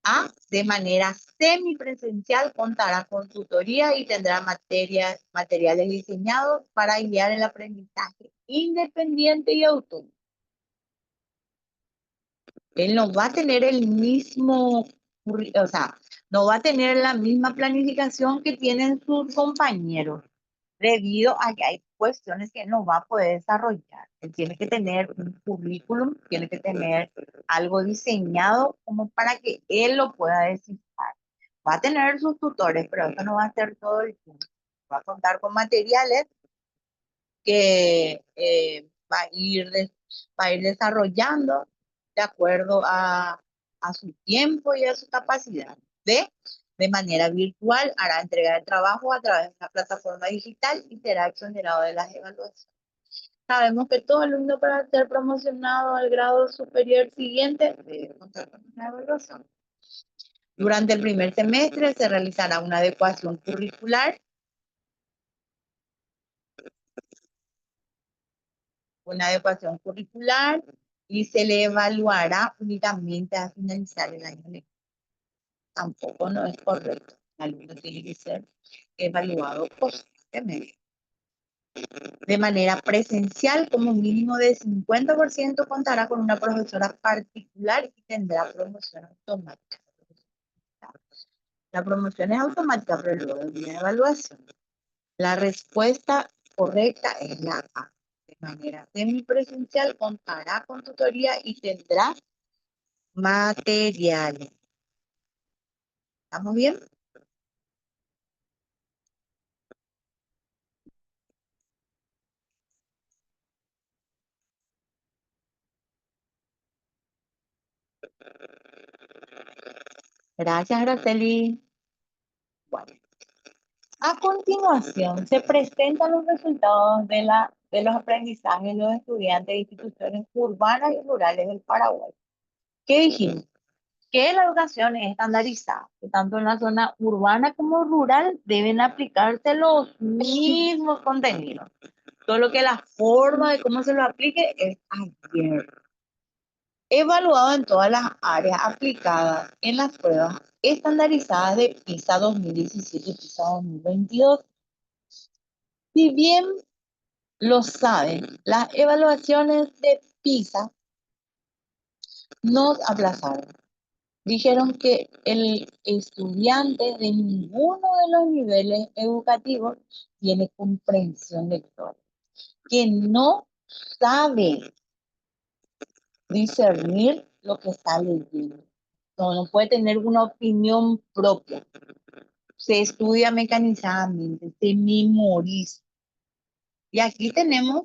A, de manera semipresencial, contará con tutoría y tendrá materiales diseñados para guiar el aprendizaje independiente y autónomo. Él no va a tener el mismo, o sea, no va a tener la misma planificación que tienen sus compañeros, debido a que hay cuestiones que no va a poder desarrollar. Él tiene que tener un currículum, tiene que tener algo diseñado como para que él lo pueda descifrar. Va a tener sus tutores, pero eso no va a ser todo el tiempo. Va a contar con materiales que va a ir desarrollando de acuerdo a su tiempo y a su capacidad. De manera virtual, hará entrega de trabajo a través de una plataforma digital y será exonerado de las evaluaciones. Sabemos que todo alumno para ser promocionado al grado superior siguiente debe contar con una evaluación. Durante el primer semestre se realizará una adecuación curricular y se le evaluará únicamente a finalizar el año lectivo. Tampoco no es correcto. El alumno tiene que ser evaluado constantemente. De manera presencial, como mínimo de 50% contará con una profesora particular y tendrá promoción automática. La promoción es automática, pero luego de una evaluación. La respuesta correcta es la A. De manera semipresencial contará con tutoría y tendrá materiales. ¿Estamos bien? Gracias, Araceli. Bueno, a continuación se presentan los resultados de los aprendizajes de los estudiantes de instituciones urbanas y rurales del Paraguay. ¿Qué dijimos? Que la educación es estandarizada, que tanto en la zona urbana como rural deben aplicarse los mismos contenidos. Solo que la forma de cómo se lo aplique es abierta. Evaluado en todas las áreas aplicadas en las pruebas estandarizadas de PISA 2017 y PISA 2022. Si bien lo saben, las evaluaciones de PISA nos aplazaron. dijeron que el estudiante de ninguno de los niveles educativos tiene comprensión lectora, que no sabe discernir lo que está leyendo. No puede tener una opinión propia. Se estudia mecanizadamente, se memoriza. Y aquí tenemos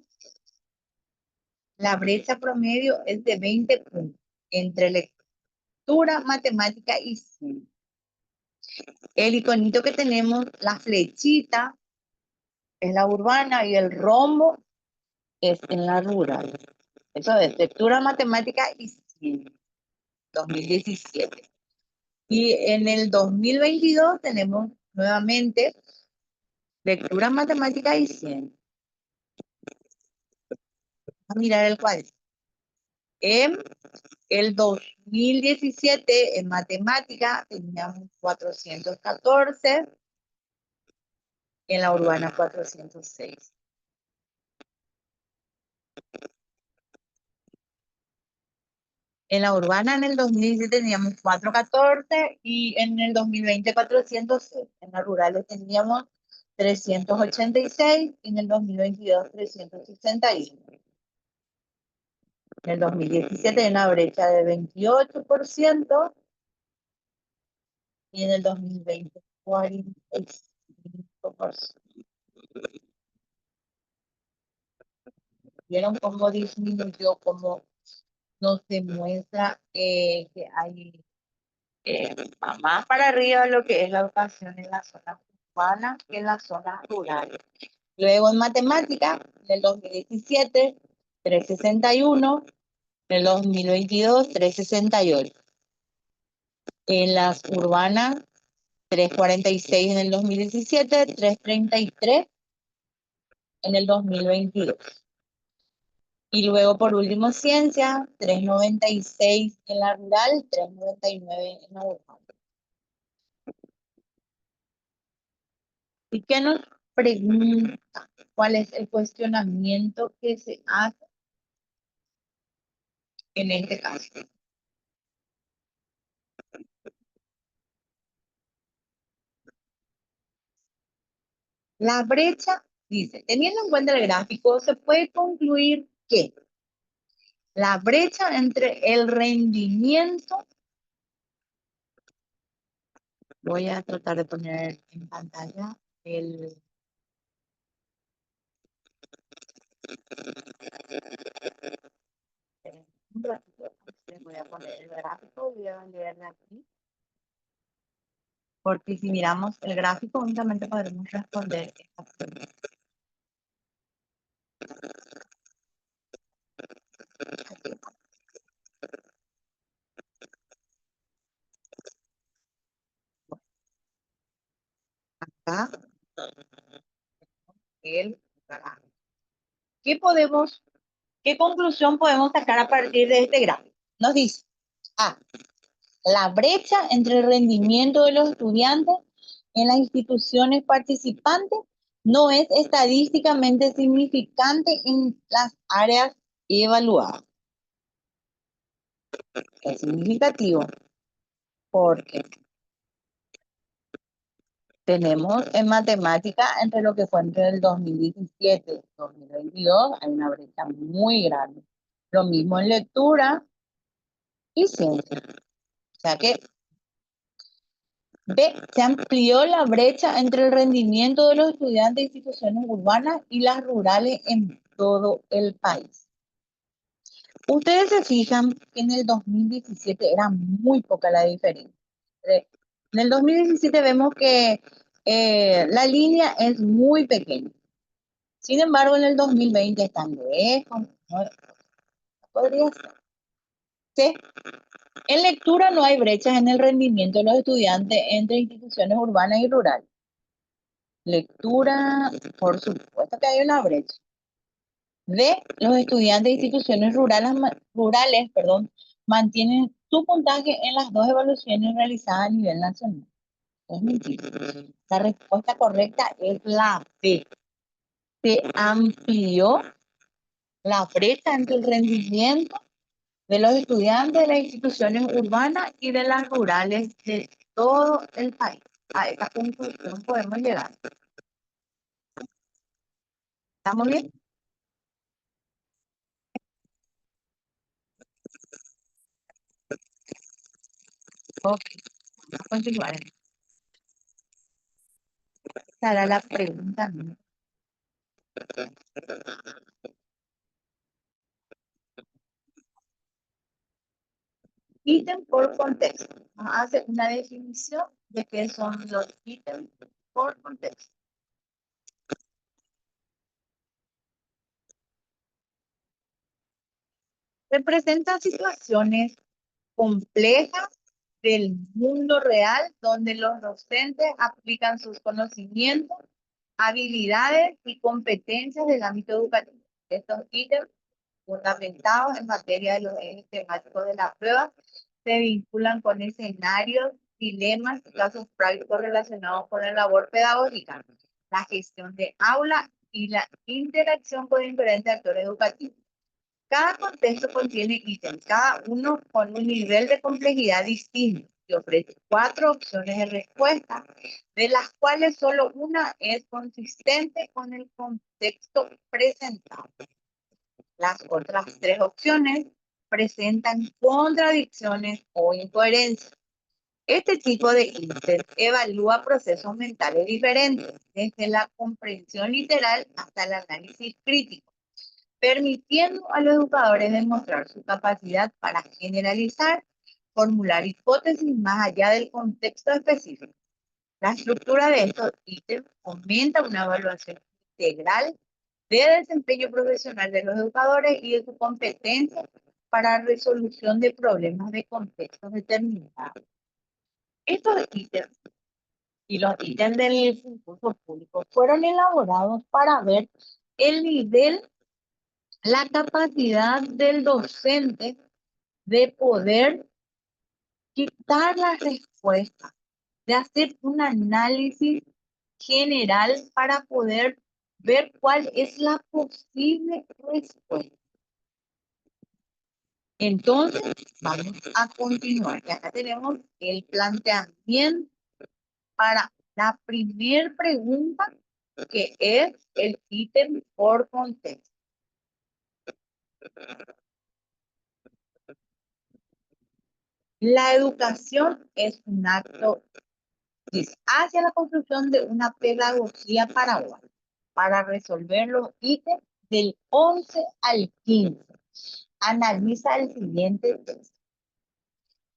la brecha promedio es de 20 puntos entre lectura, matemática y ciencia. El iconito que tenemos, la flechita, es la urbana y el rombo es en la rural. Eso es lectura, matemática y ciencia, 2017. Y en el 2022 tenemos nuevamente lectura, matemática y ciencia. Vamos a mirar el cuadro. En el 2017 en matemática teníamos 414, en la urbana 406. En la urbana en el 2017 teníamos 414 y en el 2020 406. En la rural teníamos 386 y en el 2022 361. En el 2017 hay una brecha de 28% y en el 2020 45%. ¿Vieron cómo disminuyó, cómo nos demuestra que hay más para arriba lo que es la educación en la zona urbana que en la zona rural? Luego en matemática, en el 2017, 361, en el 2022, 368. En las urbanas, 346 en el 2017, 333 en el 2022. Y luego, por último, ciencia, 396 en la rural, 399 en la urbana. ¿Y qué nos pregunta? ¿Cuál es el cuestionamiento que se hace en este caso? La brecha dice, teniendo en cuenta el gráfico, se puede concluir que la brecha entre el rendimiento, voy a tratar de poner en pantalla el un ratito, voy a poner el gráfico, voy a leerle aquí, porque si miramos el gráfico únicamente podremos responder esta pregunta. Acá el gráfico. ¿Qué conclusión podemos sacar a partir de este gráfico? Nos dice, la brecha entre el rendimiento de los estudiantes en las instituciones participantes no es estadísticamente significante en las áreas evaluadas. Es significativo porque tenemos en matemática entre lo que fue entre el 2017 y 2022, hay una brecha muy grande. Lo mismo en lectura y ciencia. O sea que B, se amplió la brecha entre el rendimiento de los estudiantes de instituciones urbanas y las rurales en todo el país. Ustedes se fijan que en el 2017 era muy poca la diferencia. En el 2017 vemos que la línea es muy pequeña. Sin embargo, en el 2020 están lejos. No podría ser. ¿Sí? En lectura no hay brechas en el rendimiento de los estudiantes entre instituciones urbanas y rurales. Lectura, por supuesto que hay una brecha. D, los estudiantes de instituciones rurales, mantienen su puntaje en las dos evaluaciones realizadas a nivel nacional. Es mentira. La respuesta correcta es la B. Se amplió la brecha entre el rendimiento de los estudiantes de las instituciones urbanas y de las rurales de todo el país. A esta conclusión podemos llegar. ¿Estamos bien? Ok, vamos a continuar. Esta era la pregunta, ¿no? Ítem por contexto. Vamos a hacer una definición de qué son los ítems por contexto. Representan situaciones complejas del mundo real donde los docentes aplican sus conocimientos, habilidades y competencias del ámbito educativo. Estos ítems fundamentados en materia de los ejes temáticos de la prueba se vinculan con escenarios, dilemas y casos prácticos relacionados con la labor pedagógica, la gestión de aula y la interacción con diferentes actores educativos. Cada contexto contiene ítems, cada uno con un nivel de complejidad distinto, que ofrece 4 opciones de respuesta, de las cuales solo una es consistente con el contexto presentado. Las otras 3 opciones presentan contradicciones o incoherencias. Este tipo de ítems evalúa procesos mentales diferentes, desde la comprensión literal hasta el análisis crítico, permitiendo a los educadores demostrar su capacidad para generalizar, formular hipótesis más allá del contexto específico. La estructura de estos ítems fomenta una evaluación integral de desempeño profesional de los educadores y de su competencia para resolución de problemas de contextos determinados. Estos ítems y los ítems del concurso público fueron elaborados para ver el nivel, la capacidad del docente de poder quitar las respuestas, de hacer un análisis general para poder ver cuál es la posible respuesta. Entonces, vamos a continuar. Y acá tenemos el planteamiento para la primera pregunta, que es el ítem por contexto. La educación es un acto hacia la construcción de una pedagogía paraguaya para resolver los ítems del 11 al 15. Analiza el siguiente texto.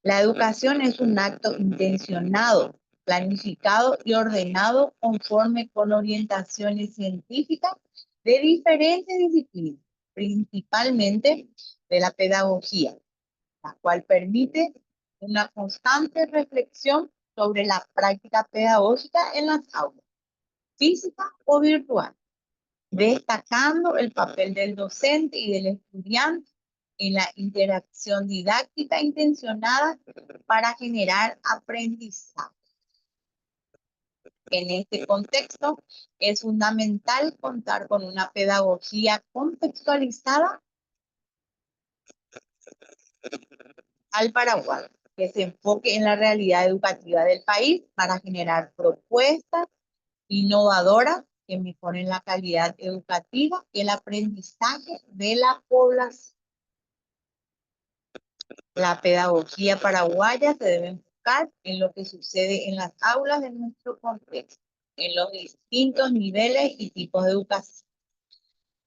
La educación es un acto intencionado, planificado y ordenado conforme con orientaciones científicas de diferentes disciplinas, principalmente de la pedagogía, la cual permite una constante reflexión sobre la práctica pedagógica en las aulas, física o virtual, destacando el papel del docente y del estudiante en la interacción didáctica intencionada para generar aprendizaje. En este contexto, es fundamental contar con una pedagogía contextualizada al Paraguay, que se enfoque en la realidad educativa del país para generar propuestas innovadoras que mejoren la calidad educativa y el aprendizaje de la población. La pedagogía paraguaya se debe enfocar en lo que sucede en las aulas de nuestro contexto, en los distintos niveles y tipos de educación,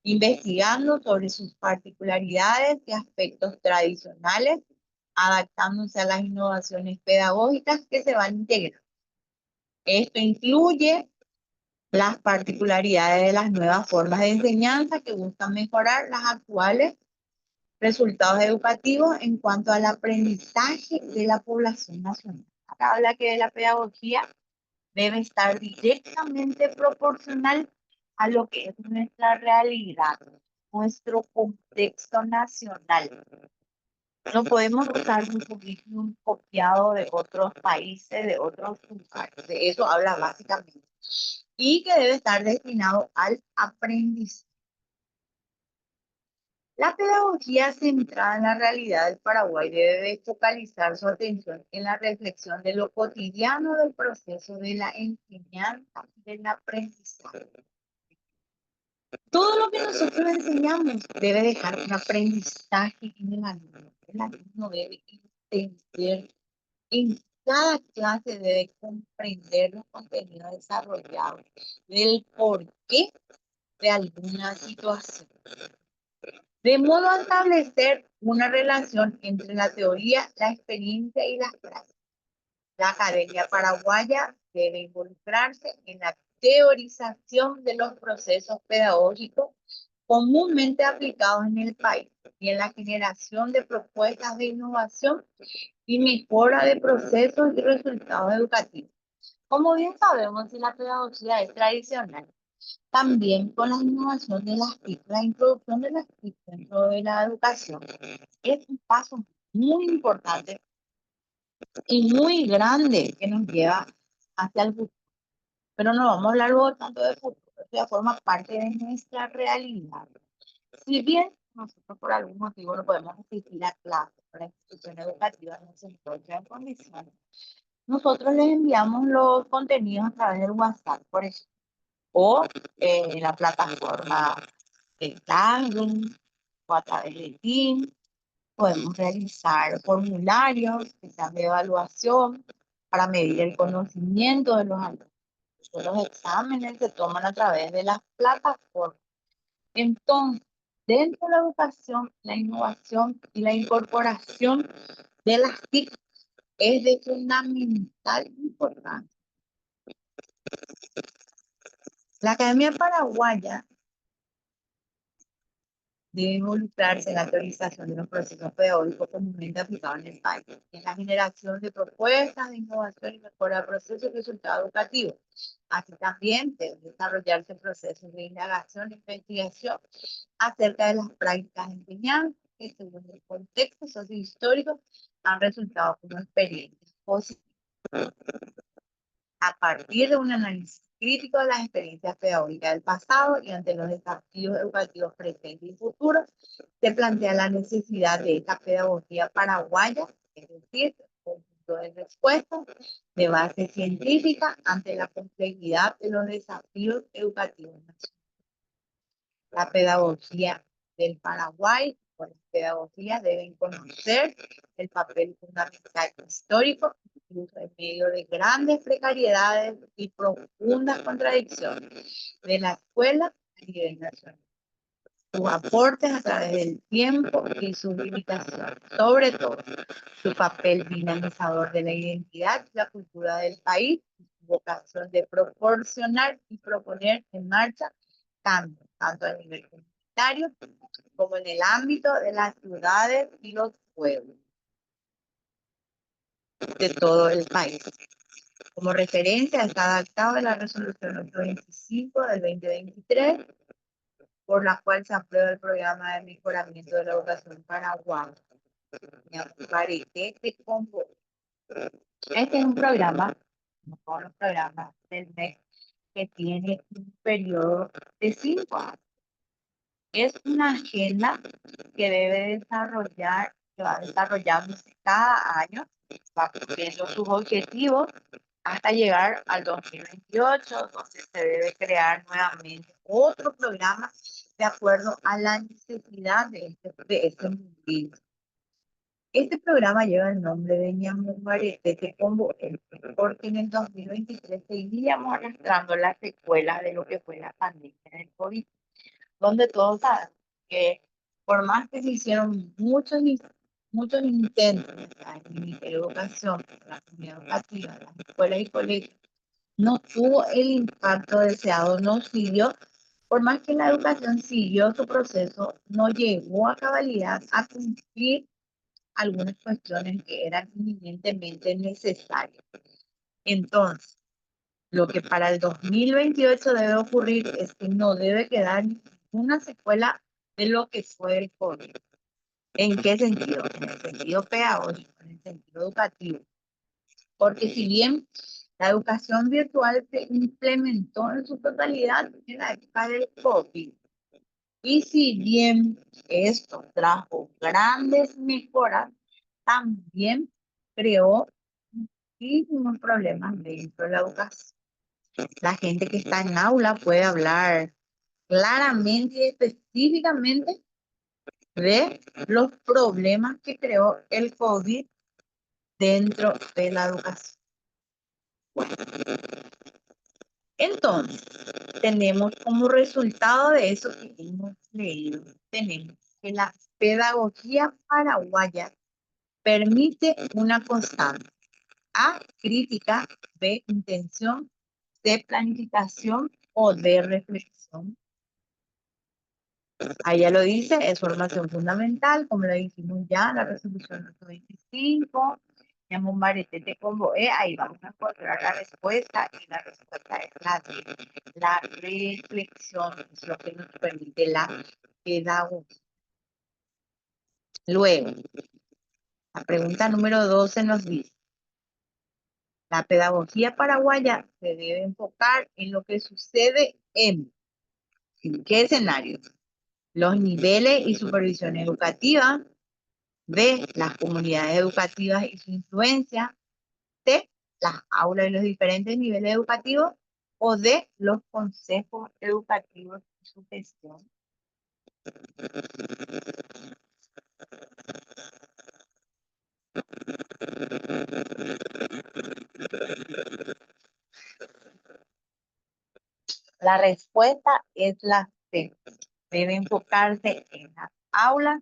investigando sobre sus particularidades y aspectos tradicionales, adaptándose a las innovaciones pedagógicas que se van a integrar. Esto incluye las particularidades de las nuevas formas de enseñanza que buscan mejorar las actuales resultados educativos en cuanto al aprendizaje de la población nacional. Acá habla que la pedagogía debe estar directamente proporcional a lo que es nuestra realidad, nuestro contexto nacional. No podemos usar un currículum copiado de otros países, de otros lugares. De eso habla básicamente. Y que debe estar destinado al aprendizaje. La pedagogía centrada en la realidad del Paraguay debe focalizar su atención en la reflexión de lo cotidiano del proceso de la enseñanza y del aprendizaje. Todo lo que nosotros enseñamos debe dejar un aprendizaje en el alumno. El alumno debe entender en cada clase, debe comprender los contenidos desarrollados, del porqué de alguna situación. De modo a establecer una relación entre la teoría, la experiencia y las prácticas. La Academia Paraguaya debe involucrarse en la teorización de los procesos pedagógicos comúnmente aplicados en el país y en la generación de propuestas de innovación y mejora de procesos y resultados educativos. Como bien sabemos, si la pedagogía es tradicional, también con la innovación de las TIC, la introducción de las TIC dentro de la educación, es un paso muy importante y muy grande que nos lleva hacia el futuro. Pero no vamos a hablar luego tanto de futuro, eso ya forma parte de nuestra realidad. Si bien nosotros por algún motivo no podemos asistir a clases por la institución educativa no se encuentra en condiciones, nosotros les enviamos los contenidos a través del WhatsApp, por ejemplo, o en la plataforma de Classroom o a través de Teams. Podemos realizar formularios que sean de evaluación para medir el conocimiento de los alumnos. Los exámenes se toman a través de las plataformas. Entonces, dentro de la educación, la innovación y la incorporación de las TIC es de fundamental importancia. La Academia Paraguaya debe involucrarse en la teorización de los procesos pedagógicos comúnmente aplicados en el país, en la generación de propuestas de innovación y mejora de procesos y resultados educativos. Así también deben desarrollarse procesos de indagación e investigación acerca de las prácticas de enseñanza que según el contexto sociohistórico han resultado como experiencias positivas. A partir de un análisis crítico de las experiencias pedagógicas del pasado y ante los desafíos educativos presentes y futuros, se plantea la necesidad de esta pedagogía paraguaya, es decir, un conjunto de respuestas de base científica ante la complejidad de los desafíos educativos nacionales. La pedagogía del Paraguay o las pedagogías deben conocer el papel fundamental histórico, incluso en medio de grandes precariedades y profundas contradicciones de la escuela a nivel nacional. Sus aportes a través del tiempo y sus limitaciones, sobre todo su papel dinamizador de la identidad y la cultura del país, su vocación de proporcionar y proponer en marcha cambios, tanto a nivel comunitario como en el ámbito de las ciudades y los pueblos de todo el país. Como referencia está adaptado a la resolución 825 del 2023, por la cual se aprueba el programa de mejoramiento de la educación paraguaya. Este es un programa, como todos los programas del MEC, que tiene un periodo de 5 años. Es una agenda que debe desarrollar, que va desarrollándose cada año, va cumpliendo sus objetivos hasta llegar al 2028, donde se debe crear nuevamente otro programa de acuerdo a la necesidad de este movimiento. Este programa lleva el nombre de Ñamumarete Convoque, porque en el 2023 seguíamos arrastrando las secuelas de lo que fue la pandemia del COVID, donde todos saben que por más que se hicieron muchos intentos en el Ministerio de Educación, la comunidad educativa, las escuelas y colegios, no tuvo el impacto deseado, no siguió, por más que la educación siguió su proceso, no llegó a cabalidad a cumplir algunas cuestiones que eran inminentemente necesarias. Entonces, lo que para el 2028 debe ocurrir es que no debe quedar ninguna secuela de lo que fue el COVID. ¿En qué sentido? En el sentido pedagógico, en el sentido educativo. Porque si bien la educación virtual se implementó en su totalidad en la época del COVID, Y si bien esto trajo grandes mejoras, también creó muchísimos problemas dentro de la educación. La gente que está en aula puede hablar claramente y específicamente de los problemas que creó el COVID dentro de la educación. Bueno, entonces, tenemos como resultado de eso que hemos leído, tenemos que la pedagogía paraguaya permite una constante A, crítica, B, intención, C, planificación o D, reflexión. Ahí ya lo dice, es formación fundamental, como lo dijimos ya, la resolución 825, llamamos Maretete como E, ahí vamos a encontrar la respuesta y la respuesta es la reflexión, es lo que nos permite la pedagogía. Luego, la pregunta número 12 nos dice, la pedagogía paraguaya se debe enfocar en lo que sucede ¿en qué escenario? Los niveles y supervisión educativa, B, las comunidades educativas y su influencia, C, las aulas y los diferentes niveles educativos, o D, los consejos educativos y su gestión. La respuesta es la C. Debe enfocarse en las aulas,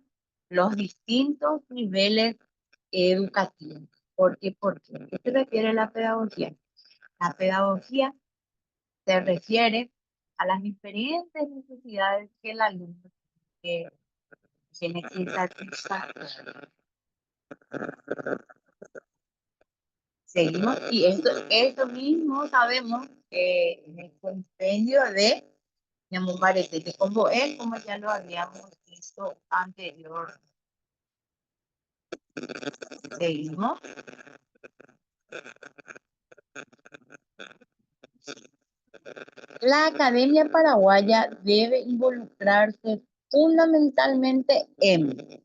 los distintos niveles educativos. ¿Por qué? Porque ¿a qué se refiere la pedagogía? La pedagogía se refiere a las diferentes necesidades que el alumno tiene que satisfacer. Seguimos, y esto mismo sabemos en el compendio de Ñamumarete, que como es, como ya lo habíamos visto anterior. Seguimos. La Academia Paraguaya debe involucrarse fundamentalmente en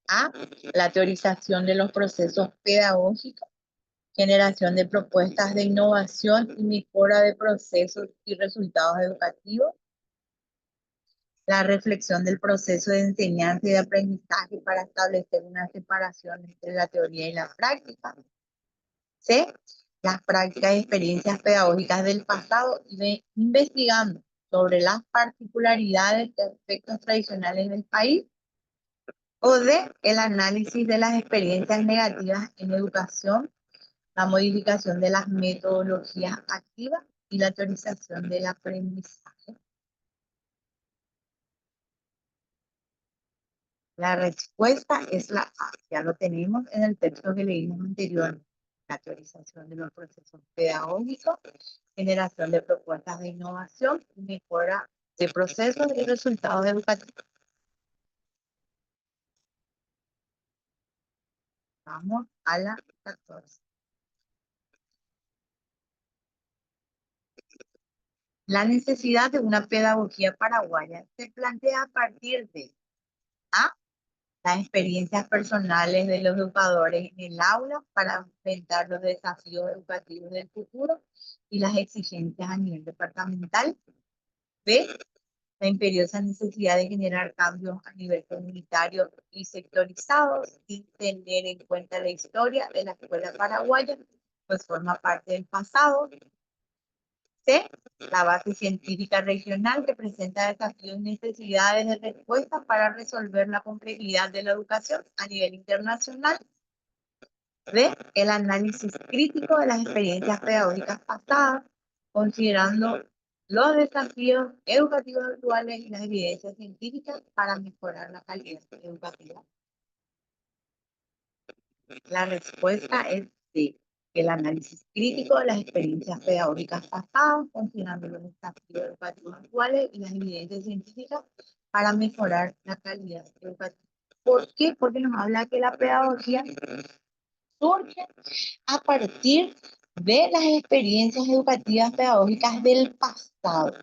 A, la teorización de los procesos pedagógicos, generación de propuestas de innovación y mejora de procesos y resultados educativos, la reflexión del proceso de enseñanza y de aprendizaje para establecer una separación entre la teoría y la práctica, C, las prácticas y experiencias pedagógicas del pasado y investigando sobre las particularidades de aspectos tradicionales del país, o D, el análisis de las experiencias negativas en educación, la modificación de las metodologías activas y la teorización del aprendizaje. La respuesta es la A, ya lo tenemos en el texto que leímos anteriormente. La teorización de los procesos pedagógicos, generación de propuestas de innovación y mejora de procesos y resultados educativos. Vamos a la 14. La necesidad de una pedagogía paraguaya se plantea a partir de A, las experiencias personales de los educadores en el aula para enfrentar los desafíos educativos del futuro y las exigencias a nivel departamental. B, la imperiosa necesidad de generar cambios a nivel comunitario y sectorizado sin tener en cuenta la historia de la escuela paraguaya, pues forma parte del pasado. C, la base científica regional que presenta desafíos y necesidades de respuesta para resolver la complejidad de la educación a nivel internacional. D, el análisis crítico de las experiencias pedagógicas pasadas, considerando los desafíos educativos actuales y las evidencias científicas para mejorar la calidad educativa. La respuesta es D, el análisis crítico de las experiencias pedagógicas pasadas, considerando los desafíos educativos actuales y las evidencias científicas para mejorar la calidad educativa. ¿Por qué? Porque nos habla que la pedagogía surge a partir de las experiencias educativas pedagógicas del pasado,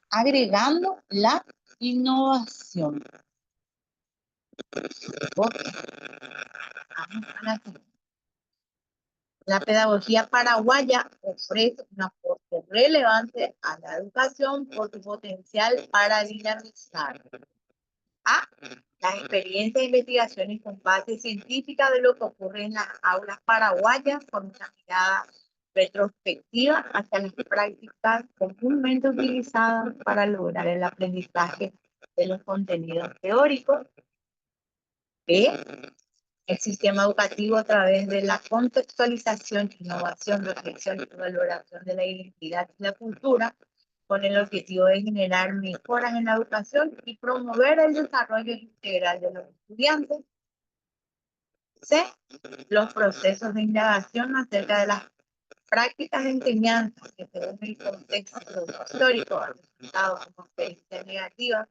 agregando la Innovación. Ok, vamos a la siguiente. La pedagogía paraguaya ofrece un aporte relevante a la educación por su potencial para dinamizar a las experiencias e investigaciones con base científica de lo que ocurre en las aulas paraguayas con una mirada retrospectiva hacia las prácticas comúnmente utilizadas para lograr el aprendizaje de los contenidos teóricos. B, el sistema educativo a través de la contextualización, innovación, reflexión y valoración de la identidad y la cultura, con el objetivo de generar mejoras en la educación y promover el desarrollo integral de los estudiantes. C, los procesos de indagación acerca de las prácticas de enseñanza que según el contexto histórico han resultado como experiencias negativas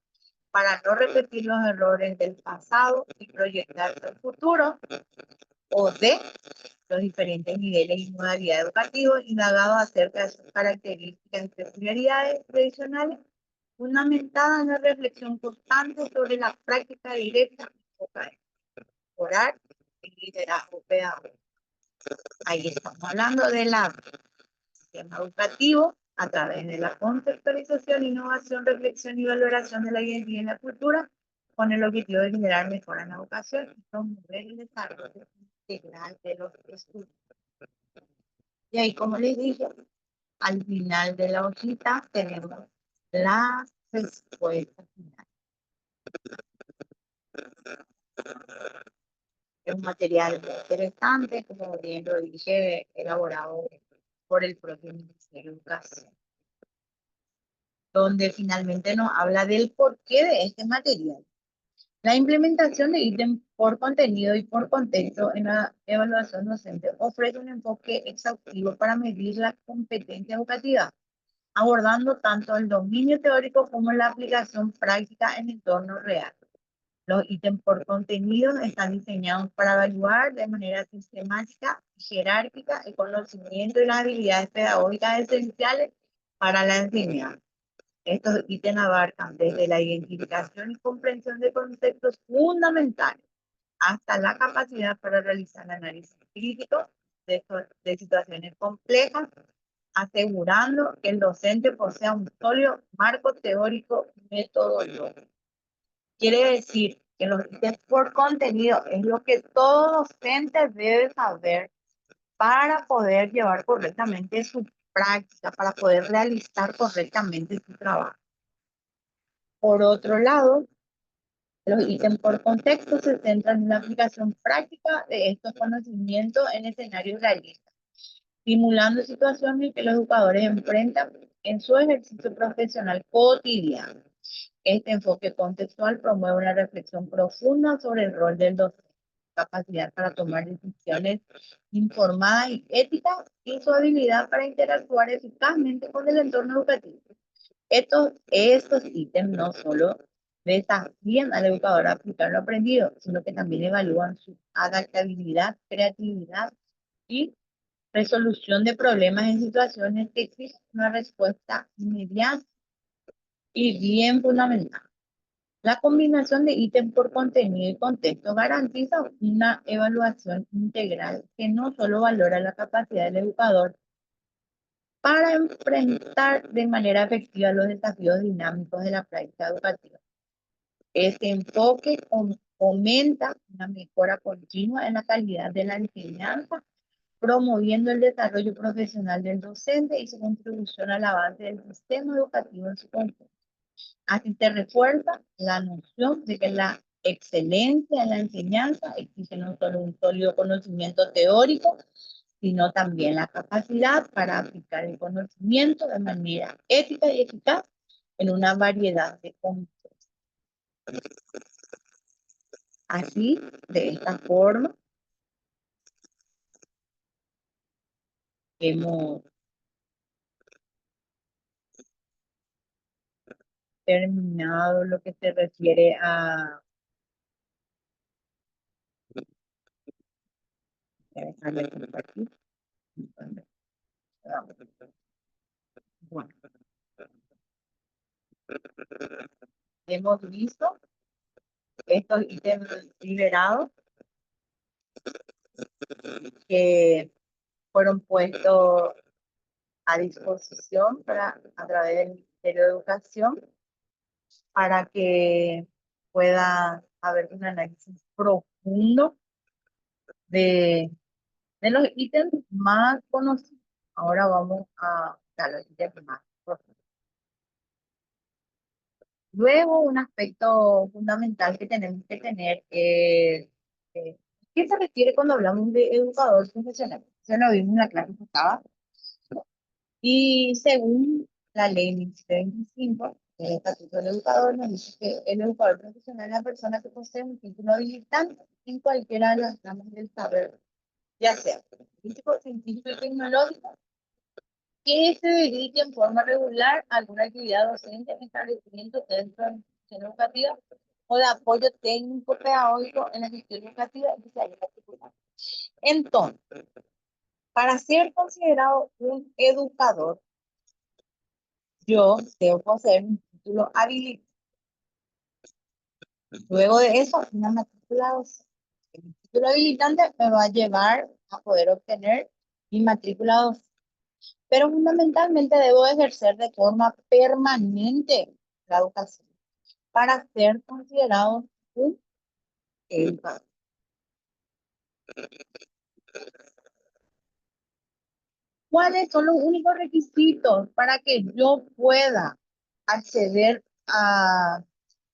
para no repetir los errores del pasado y proyectarse al futuro. O D, los diferentes niveles y modalidades educativos indagados acerca de sus características y peculiaridades tradicionales, fundamentadas en la reflexión constante sobre la práctica directa oral y liderazgo pedagógico. Ahí estamos hablando del sistema educativo a través de la contextualización, innovación, reflexión y valoración de la identidad y la cultura, con el objetivo de generar mejora en la educación y promover el desarrollo integral de los estudiantes. Y ahí, como les dije, al final de la hojita tenemos la respuesta final. Es un material muy interesante, como bien lo dije, elaborado por el propio Ministerio de Educación, donde finalmente nos habla del porqué de este material. La implementación de ítems por contenido y por contexto en la evaluación docente ofrece un enfoque exhaustivo para medir la competencia educativa, abordando tanto el dominio teórico como la aplicación práctica en entornos reales. Los ítems por contenido están diseñados para evaluar de manera sistemática y jerárquica el conocimiento y las habilidades pedagógicas esenciales para la enseñanza. Estos ítems abarcan desde la identificación y comprensión de conceptos fundamentales hasta la capacidad para realizar análisis crítico de situaciones complejas, asegurando que el docente posea un sólido marco teórico metodológico. Quiere decir que los ítems por contenido es lo que todo docente debe saber para poder llevar correctamente su práctica, para poder realizar correctamente su trabajo. Por otro lado, los ítems por contexto se centran en la aplicación práctica de estos conocimientos en escenarios realistas, simulando situaciones que los educadores enfrentan en su ejercicio profesional cotidiano. Este enfoque contextual promueve una reflexión profunda sobre el rol del docente, capacidad para tomar decisiones informadas y éticas y su habilidad para interactuar eficazmente con el entorno educativo. Estos ítems no solo desafían al educador a aplicar lo aprendido, sino que también evalúan su adaptabilidad, creatividad y resolución de problemas en situaciones que exigen una respuesta inmediata y bien fundamental. La combinación de ítems por contenido y contexto garantiza una evaluación integral que no solo valora la capacidad del educador para enfrentar de manera efectiva los desafíos dinámicos de la práctica educativa. Este enfoque fomenta una mejora continua en la calidad de la enseñanza, promoviendo el desarrollo profesional del docente y su contribución al avance del sistema educativo en su conjunto. Así se refuerza la noción de que la excelencia en la enseñanza exige no solo un sólido conocimiento teórico, sino también la capacidad para aplicar el conocimiento de manera ética y eficaz en una variedad de contextos. Así, de esta forma, hemos terminado lo que se refiere a... Bueno, hemos visto estos ítems liberados que fueron puestos a disposición a través del Ministerio de Educación para que pueda haber un análisis profundo de, de los ítems más conocidos. Ahora vamos a los ítems más profundos. Luego, un aspecto fundamental que tenemos que tener es ¿qué se refiere cuando hablamos de educador profesional? Eso lo vimos en la clase pasada. Y según la ley 1725, el Estatuto del Educador nos dice que el educador profesional es la persona que posee un título habilitante en cualquiera de las ramas del saber, ya sea político, científico y tecnológico, que se dedique en forma regular a alguna actividad docente en establecimiento dentro de la institución educativa o de apoyo técnico pedagógico en la gestión educativa y particular. Entonces, para ser considerado un educador, yo debo poseer un título habilitante. Luego de eso, una matrícula docente. El título habilitante me va a llevar a poder obtener mi matrícula docente. Pero fundamentalmente debo ejercer de forma permanente la educación para ser considerado un educador. ¿Cuáles son los únicos requisitos para que yo pueda acceder a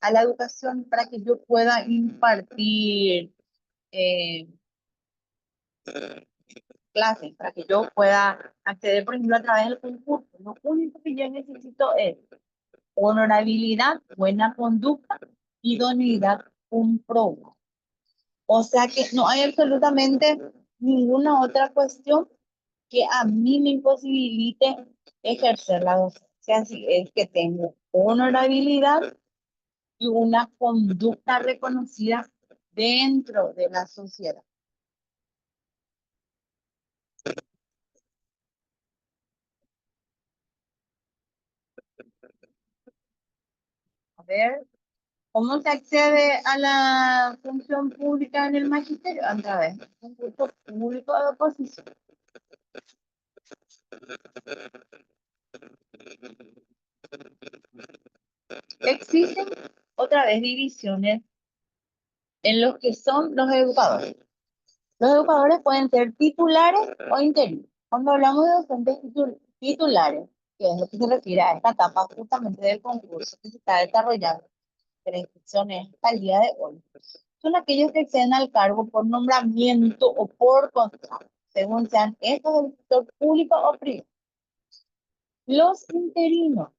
la educación, para que yo pueda impartir eh, clases, para que yo pueda acceder, por ejemplo, a través del concurso? Lo único que yo necesito es honorabilidad, buena conducta, idoneidad comprobada. O sea que no hay absolutamente ninguna otra cuestión que a mí me imposibilite ejercer la docencia, si es que tengo honorabilidad y una conducta reconocida dentro de la sociedad. A ver, ¿cómo se accede a la función pública en el magisterio? A través de un concurso público de oposición. Existen otra vez divisiones en los que son los educadores. Los educadores pueden ser titulares o interinos. Cuando hablamos de docentes titulares, que es lo que se refiere a esta etapa justamente del concurso que se está desarrollando de la inscripción hasta el día de hoy, son aquellos que acceden al cargo por nombramiento o por contrato, según sean estos del sector público o privado. Los interinos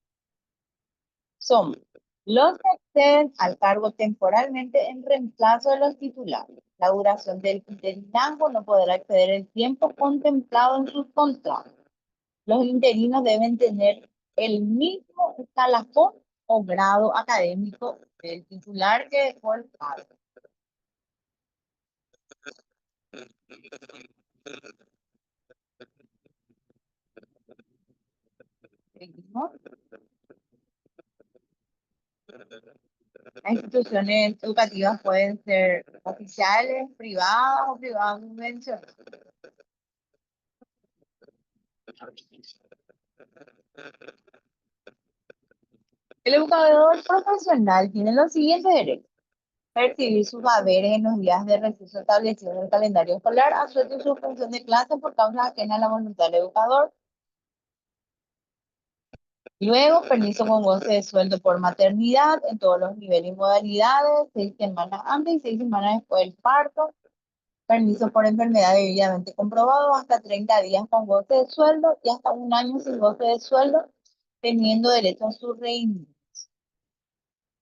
son los que acceden al cargo temporalmente en reemplazo de los titulares. La duración del interinazgo no podrá exceder el tiempo contemplado en sus contratos. Los interinos deben tener el mismo escalafón o grado académico del titular que dejó el cargo. ¿Seguimos? Las instituciones educativas pueden ser oficiales, privadas o privadas subvencionadas. El educador profesional tiene los siguientes derechos: percibir sus haberes en los días de receso establecidos en el calendario escolar, a su suspensión de clase por causa ajena a la voluntad del educador. Luego, permiso con goce de sueldo por maternidad en todos los niveles y modalidades, 6 semanas antes y 6 semanas después del parto. Permiso por enfermedad debidamente comprobado, hasta 30 días con goce de sueldo y hasta 1 año sin goce de sueldo, teniendo derecho a su reinicio.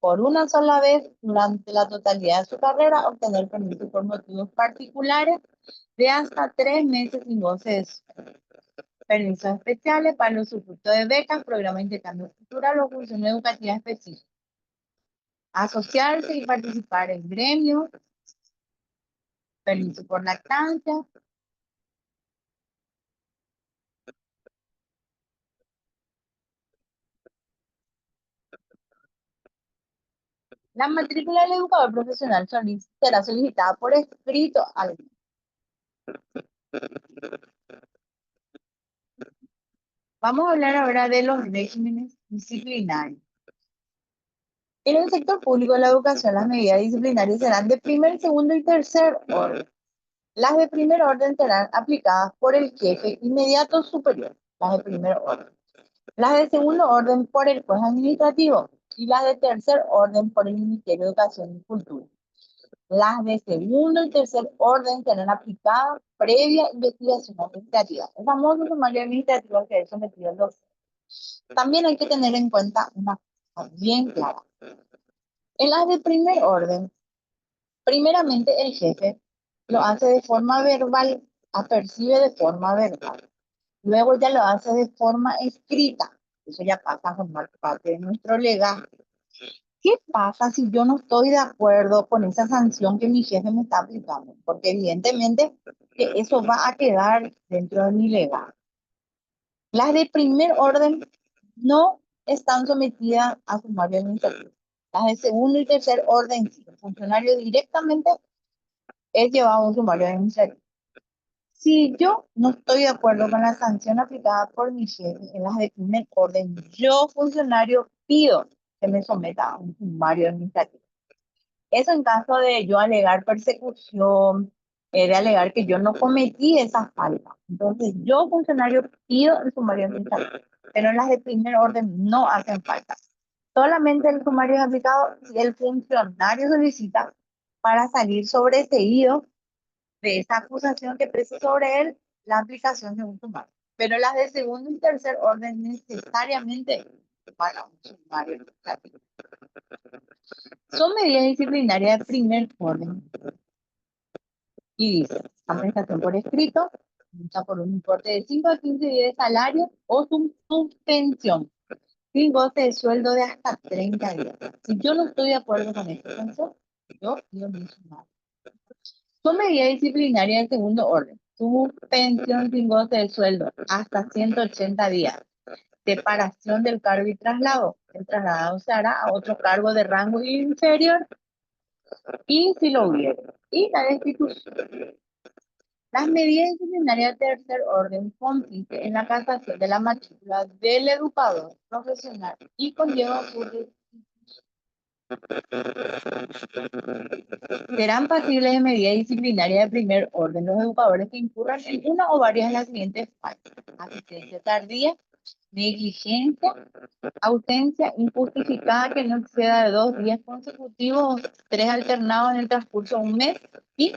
Por una sola vez durante la totalidad de su carrera, obtener permiso por motivos particulares de hasta 3 meses sin goce de sueldo. Permisos especiales para el usufructo de becas, programas de intercambio cultural o función educativa específica. Asociarse y participar en gremios. Permiso por lactancia. La matrícula del educador profesional será solicitada por escrito al. Vamos a hablar ahora de los regímenes disciplinarios. En el sector público de la educación, las medidas disciplinarias serán de primer, segundo y tercer orden. Las de primer orden serán aplicadas por el jefe inmediato superior, las de primer orden. Las de segundo orden por el juez administrativo y las de tercer orden por el Ministerio de Educación y Cultura. Las de segundo y tercer orden serán aplicadas previa investigación administrativa. El famoso sumario administrativo que es sometido al docente. También hay que tener en cuenta una cosa bien clara. En las de primer orden, primeramente el jefe lo hace de forma verbal, apercibe de forma verbal. Luego ya lo hace de forma escrita. Eso ya pasa a formar parte de nuestro legado. ¿Qué pasa si yo no estoy de acuerdo con esa sanción que mi jefe me está aplicando? Porque evidentemente que eso va a quedar dentro de mi legado. Las de primer orden no están sometidas a sumario administrativo. Las de segundo y tercer orden, si el funcionario directamente es llevado a un sumario administrativo. Si yo no estoy de acuerdo con la sanción aplicada por mi jefe en las de primer orden, yo, funcionario, pido que me someta a un sumario administrativo. Eso en caso de yo alegar persecución, de alegar que yo no cometí esa falta. Entonces, yo, funcionario, pido el sumario administrativo, pero en las de primer orden no hacen falta. Solamente el sumario es aplicado si el funcionario solicita para salir sobreseído de esa acusación que pese sobre él la aplicación de un sumario. Pero las de segundo y tercer orden necesariamente van a un sumario administrativo. Son medidas disciplinarias de primer orden y dice, amonestación por escrito, multa por un importe de 5 a 15 días de salario o suspensión sin goce de sueldo de hasta 30 días. Si yo no estoy de acuerdo con esta sanción, yo pido mi sumario. Son medidas disciplinarias de segundo orden. Suspensión sin goce de sueldo hasta 180 días. Separación del cargo y traslado. El traslado se hará a otro cargo de rango inferior y si lo hubiera. Y la destitución. Las medidas disciplinarias de tercer orden consisten en la casación de la matrícula del educador profesional y conlleva su. Serán pasibles de medidas disciplinarias de primer orden los educadores que incurran en una o varias de las siguientes faltas: asistencia tardía, negligencia, ausencia injustificada que no exceda de 2 días consecutivos, 3 alternados en el transcurso de un mes, y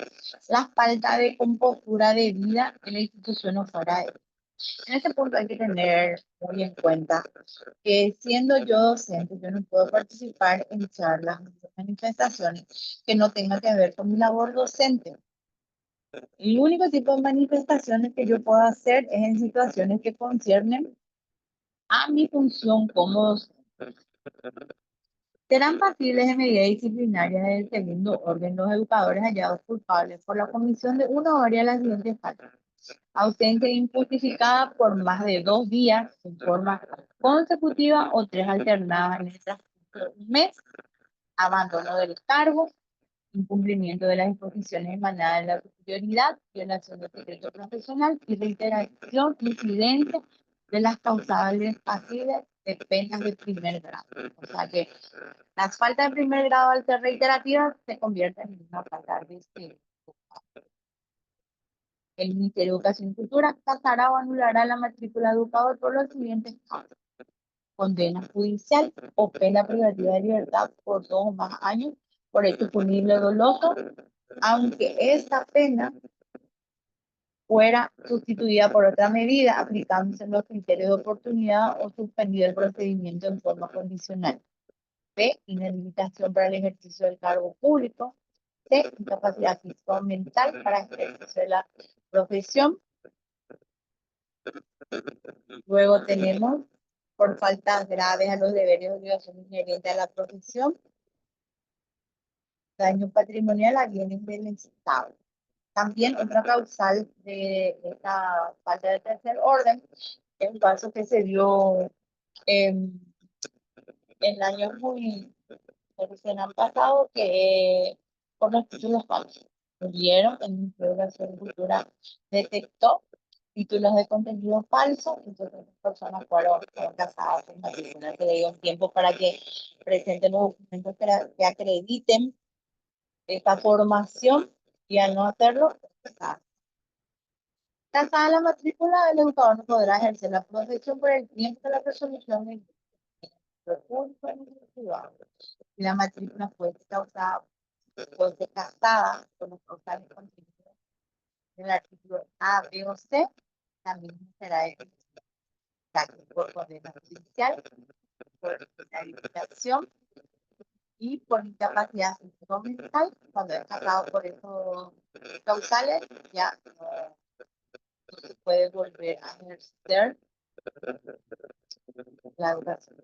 la falta de compostura de vida en la institución o fuera de ella. En este punto hay que tener muy en cuenta que siendo yo docente, yo no puedo participar en charlas, en manifestaciones que no tengan que ver con mi labor docente. El único tipo de manifestaciones que yo puedo hacer es en situaciones que conciernen a mi función como docente. Serán pasibles de medidas disciplinarias del segundo orden los educadores hallados culpables por la comisión de una o varias de las siguientes faltas: ausencia injustificada por más de 2 días en forma consecutiva o 3 alternadas en el transcurso de un mes, abandono del cargo, incumplimiento de las disposiciones emanadas de la prioridad, violación del secreto profesional y reiteración, incidencia de las causables pasibles de penas de primer grado. O sea que las faltas de primer grado al ser reiterativas se convierten en una falta de este. El Ministerio de Educación y Cultura casará o anulará la matrícula de educador por los siguientes casos: condena judicial o pena privativa de libertad por 2 o más años por hecho punible o doloso, aunque esta pena fuera sustituida por otra medida aplicándose los criterios de oportunidad o suspendido el procedimiento en forma condicional. B, inhabilitación para el ejercicio del cargo público. C, incapacidad física o mental para ejercer la profesión. Luego tenemos por faltas graves a los deberes y obligaciones inherentes a la profesión, daño patrimonial a bienes del Estado. También otra causal de esta falta de tercer orden es un caso que se dio en años muy recién han pasado que por los títulos falsos. Vieron en mi programación de cultura detectó títulos de contenido falso, entonces las personas fueron casadas en matrícula. Se le dio un tiempo para que presenten los documentos que acrediten esta formación y al no hacerlo, casada la matrícula, el educador no podrá ejercer la profesión por el tiempo de la resolución del público privado. La matrícula fue causada, fue casada con los causales contenidos del artículo A, B o C, también será por condena judicial, por inhabilitación y por incapacidad mental. Cuando es casado por esos causales, ya no se puede volver a ejercer la educación.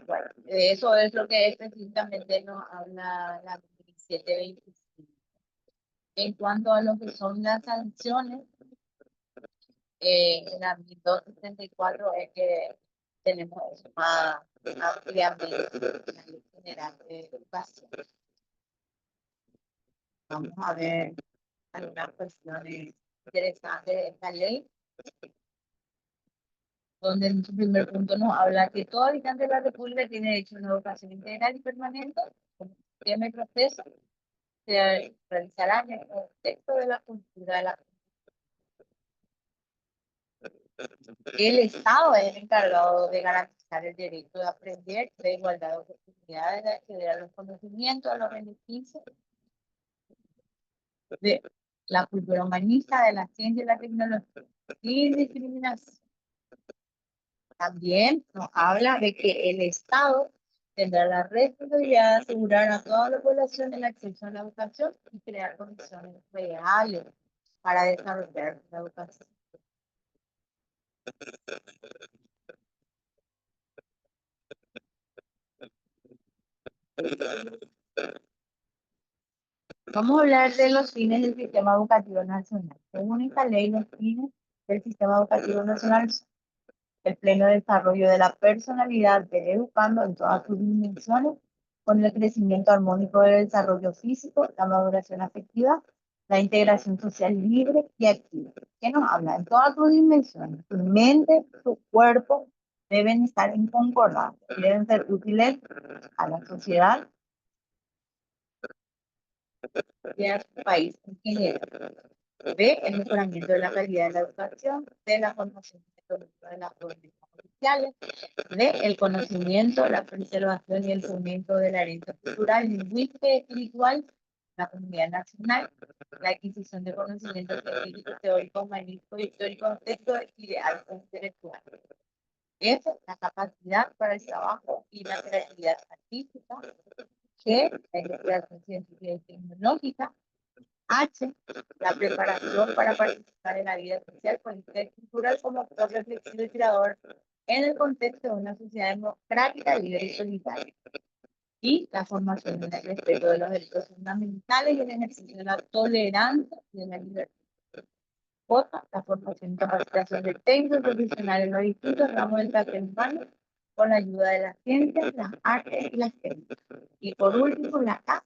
Bueno, eso es lo que específicamente nos habla la 1725. En cuanto a lo que son las sanciones, en la 1274 es que tenemos eso más ampliamente en la Ley General de Educación. Vamos a ver algunas cuestiones interesantes de esta ley, donde en su primer punto nos habla que todo habitante de la República tiene derecho a una educación integral y permanente, como sistema y proceso, se realizará en el contexto de la cultura de la. El Estado es el encargado de garantizar el derecho de aprender, de igualdad de oportunidades, de acceder a los conocimientos, a los beneficios de la cultura humanista, de la ciencia y la tecnología, sin discriminación. También nos habla de que el Estado tendrá la responsabilidad de asegurar a toda la población el acceso a la educación y crear condiciones reales para desarrollar la educación. Vamos a hablar de los fines del sistema educativo nacional. Según esta ley, los fines del sistema educativo nacional son el pleno desarrollo de la personalidad del educando en todas sus dimensiones, con el crecimiento armónico del desarrollo físico, la maduración afectiva, la integración social libre y activa. ¿Qué nos habla? En todas sus dimensiones, su mente, su cuerpo deben estar en concordancia, deben ser útiles a la sociedad y a su país en general. B, el mejoramiento de la calidad de la educación, C, la formación de las jóvenes oficiales, D, el conocimiento, la preservación y el fomento de la herencia cultural, lingüística y espiritual, la comunidad nacional, la adquisición de conocimientos científicos, teóricos, humanísticos, históricos, textos y de arte intelectual. F, la capacidad para el trabajo y la creatividad artística. G, la investigación científica y tecnológica. H, la preparación para participar en la vida social, política y cultural como actor reflexivo y creador en el contexto de una sociedad democrática, libre y solidaria. Y la formación en el respeto de los derechos fundamentales y el ejercicio de la tolerancia y de la libertad. J, la formación y capacitación de técnicos profesionales en los distintos ramos del saber humano con la ayuda de las ciencias, las artes y las técnicas. Y por último, la K,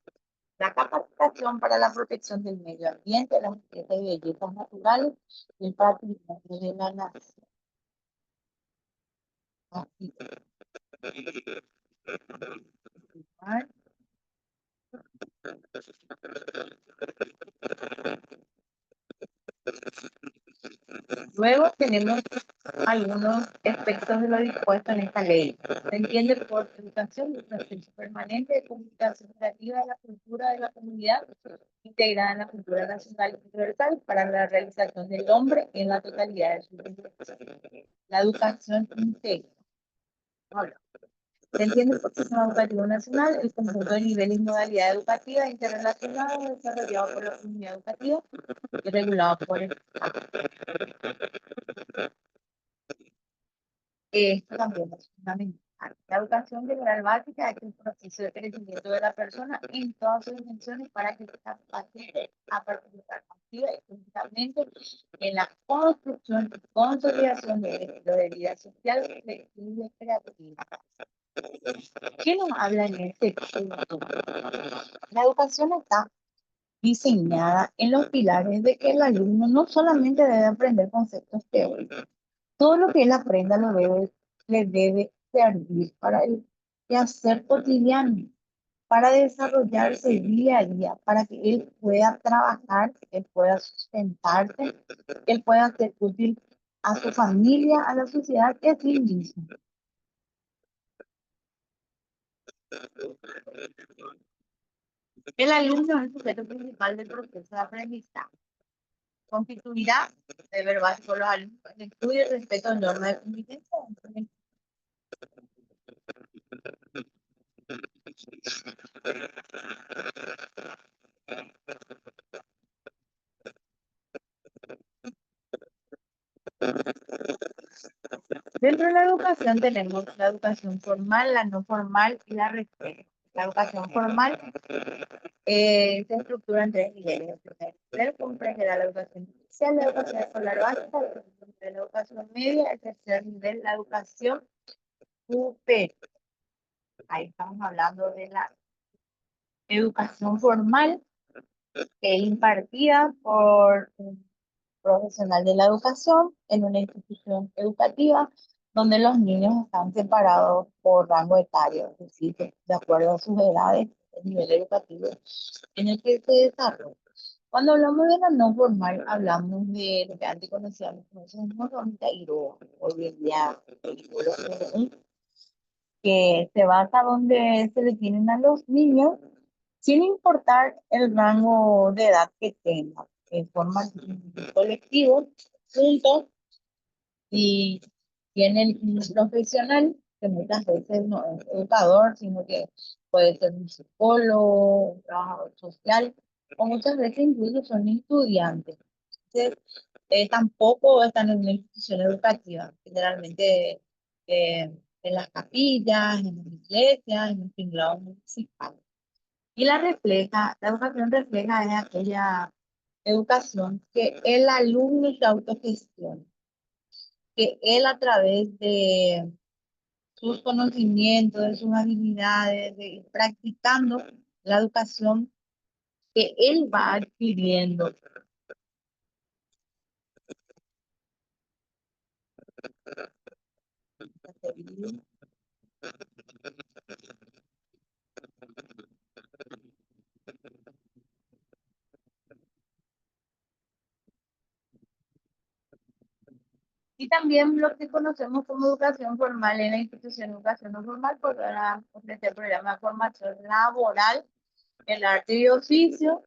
la capacitación para la protección del medio ambiente, las riquezas y bellezas naturales y el patrimonio de la nación. Así luego tenemos algunos aspectos de lo dispuesto en esta ley. Se entiende por educación un proceso permanente de comunicación relativa a la cultura de la comunidad integrada en la cultura nacional y universal para la realización del hombre en la totalidad de su vida. La educación integra. Ahora, se entiende por sistema educativo nacional el conjunto de niveles y modalidades educativas interrelacionadas desarrollados por la comunidad educativa y regulados por el Estado. Esto también es fundamental. La educación general básica es el proceso de crecimiento de la persona en todas sus dimensiones para que sea capacite a participar activa y políticamente en la construcción y consolidación del estilo de vida social, flexible y creativa. ¿Qué nos habla en este punto? La educación está diseñada en los pilares de que el alumno no solamente debe aprender conceptos teóricos, todo lo que él aprenda le debe servir para el quehacer cotidiano, para desarrollarse día a día, para que él pueda trabajar, él pueda sustentarse, él pueda ser útil a su familia, a la sociedad y a sí mismo. El alumno es el sujeto principal del proceso de aprendizaje. Constituirá deber básico de los alumnos el estudio y respeto de normas de convivencia. Dentro de la educación tenemos la educación formal, la no formal y la respeto. La educación formal se estructura en tres niveles. El primer nivel comprenderá la educación inicial, la educación escolar básica, el segundo nivel, la educación media, el tercer nivel, la educación superior. Ahí estamos hablando de la educación formal, que es impartida por un profesional de la educación en una institución educativa donde los niños están separados por rango etario, es decir, de acuerdo a sus edades, el nivel educativo en el que se desarrolla. Cuando hablamos de la no formal, hablamos de lo que antes conocíamos como Iro, hoy en día, que se basa donde se le tienen a los niños sin importar el rango de edad que tengan, en forma colectivo, juntos, y tienen un profesional que muchas veces no es educador, sino que puede ser un psicólogo, un trabajador social, o muchas veces incluso son estudiantes. Entonces, tampoco están en una institución educativa, generalmente en las capillas, en las iglesias, en los tinglados municipales. Y la educación refleja es aquella educación que el alumno se autogestiona, que él a través de sus conocimientos, de sus habilidades, de ir practicando la educación que él va adquiriendo. Y también lo que conocemos como educación formal en la institución de educación no formal, podrá ofrecer programas de formación laboral, el arte y oficio,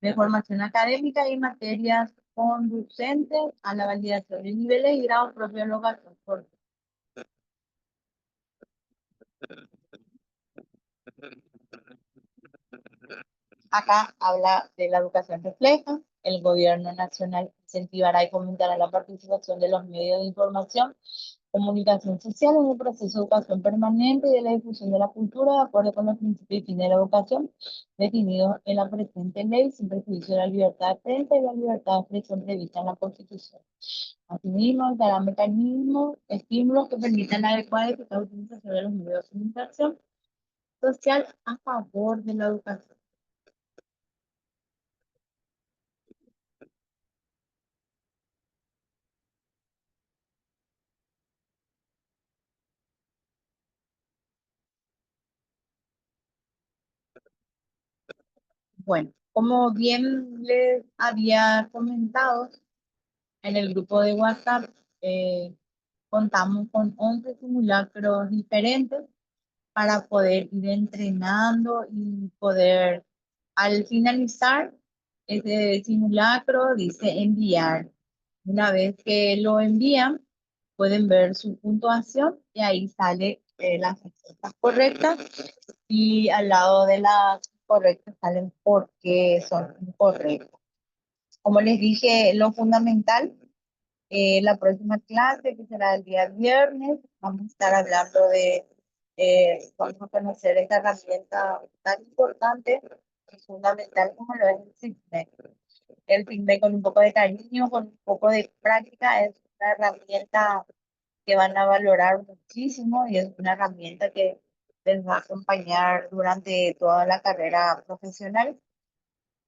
de formación académica y materias conducentes a la validación de niveles y grados propios de la educación formal. Acá habla de la educación refleja. El gobierno nacional incentivará y fomentará la participación de los medios de información, comunicación social en el proceso de educación permanente y de la difusión de la cultura de acuerdo con los principios y fines de la educación definidos en la presente ley, sin perjuicio de la libertad de prensa y la libertad de expresión prevista en la Constitución. Asimismo, dará mecanismos, estímulos que permitan la adecuada y eficaz utilización de los medios de comunicación social a favor de la educación. Bueno, como bien les había comentado en el grupo de WhatsApp, eh, contamos con 11 simulacros diferentes para poder ir entrenando y poder, al finalizar ese simulacro, dice enviar. Una vez que lo envían, pueden ver su puntuación y ahí sale las respuestas correctas y al lado de las correctas salen por qué son incorrectas. Como les dije, lo fundamental, la próxima clase, que será el día viernes, vamos a estar hablando de vamos a conocer esta herramienta tan importante y fundamental como lo es el Signet. El Signet con un poco de cariño, con un poco de práctica, es una herramienta que van a valorar muchísimo y es una herramienta que les va a acompañar durante toda la carrera profesional.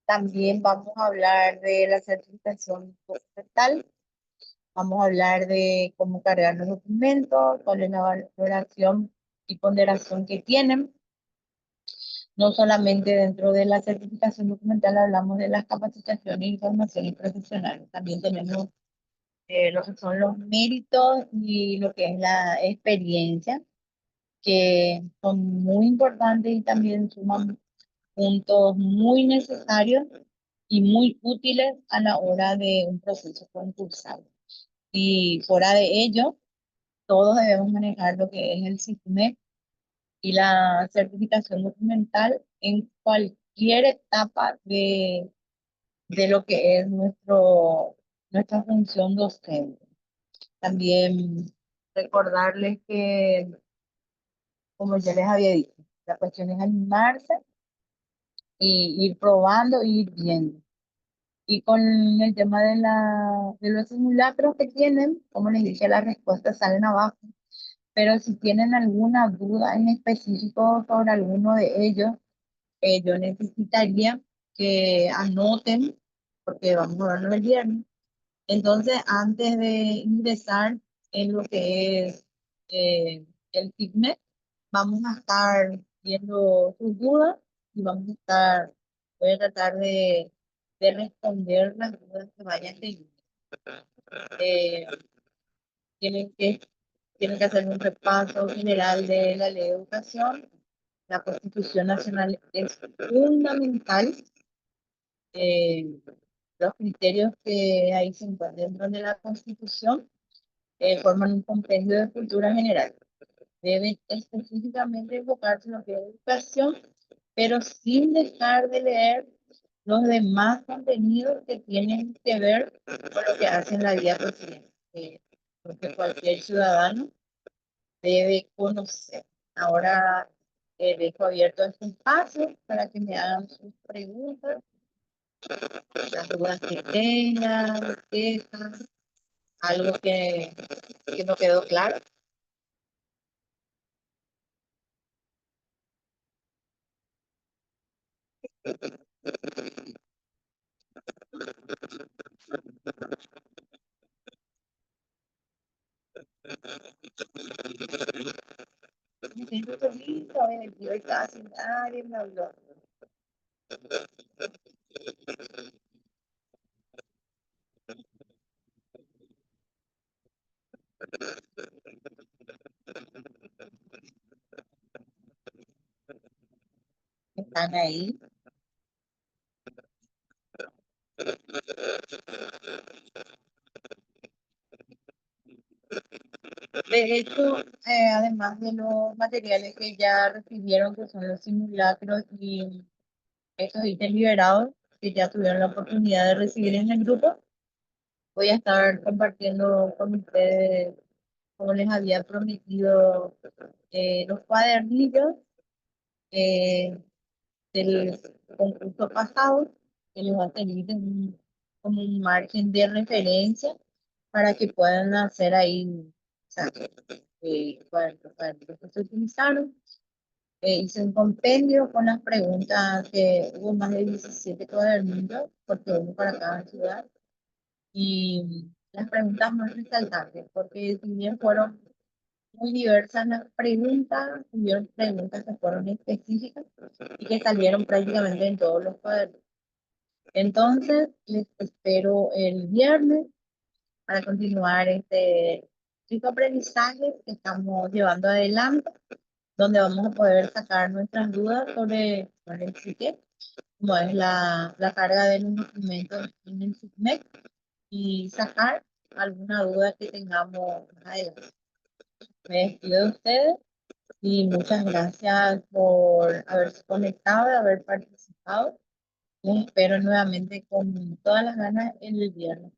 También vamos a hablar de la certificación documental, vamos a hablar de cómo cargar los documentos, cuál es la valoración y ponderación que tienen. No solamente dentro de la certificación documental hablamos de las capacitaciones y formaciones profesionales, también tenemos lo que son los méritos y lo que es la experiencia, que son muy importantes y también suman puntos muy necesarios y muy útiles a la hora de un proceso concursal. Y fuera de ello, todos debemos manejar lo que es el SIGMED y la certificación documental en cualquier etapa de lo que es nuestra función docente. También recordarles que, como ya les había dicho, la cuestión es animarse y ir probando y ir viendo. Y con el tema de los simulacros que tienen, como les dije, las respuestas salen abajo. Pero si tienen alguna duda en específico sobre alguno de ellos, yo necesitaría que anoten, porque vamos a verlo el viernes. Entonces, antes de ingresar en lo que es el FITMET, vamos a estar viendo sus dudas y voy a tratar de responder las dudas que vayan teniendo. Eh, tienen que, tienen que hacer un repaso general de la ley de educación. La Constitución Nacional es fundamental. eh, los criterios que ahí se encuentran dentro de la Constitución forman un compendio de cultura general. Deben específicamente enfocarse en lo que es educación, pero sin dejar de leer los demás contenidos que tienen que ver con lo que hace en la vida cotidiana. Porque cualquier ciudadano debe conocer. Ahora dejo abierto este espacio para que me hagan sus preguntas, las dudas que tengan, quejas, algo que no quedó claro. Me siento feliz, hoy casi nadie me habló. Están ahí. De hecho, además de los materiales que ya recibieron, que son los simulacros y estos ítems liberados, que ya tuvieron la oportunidad de recibir en el grupo, voy a estar compartiendo con ustedes, como les había prometido, los cuadernillos eh, del concurso pasado, que les va a servir como un margen de referencia para que puedan hacer ahí, o sea, cuadernos que se utilizaron. Hice un compendio con las preguntas, que hubo más de 17 cuadernillos, porque uno para cada ciudad, y las preguntas más resaltantes, porque si bien fueron muy diversas las preguntas, hubieron preguntas que fueron específicas y que salieron prácticamente en todos los cuadernos. Entonces, les espero el viernes para continuar este tipo de aprendizaje que estamos llevando adelante, donde vamos a poder sacar nuestras dudas sobre el CITES, como es la carga de los documentos en el CITMEC, y sacar alguna duda que tengamos más adelante. Me despido de ustedes y muchas gracias por haberse conectado y haber participado. Les espero nuevamente con todas las ganas el viernes.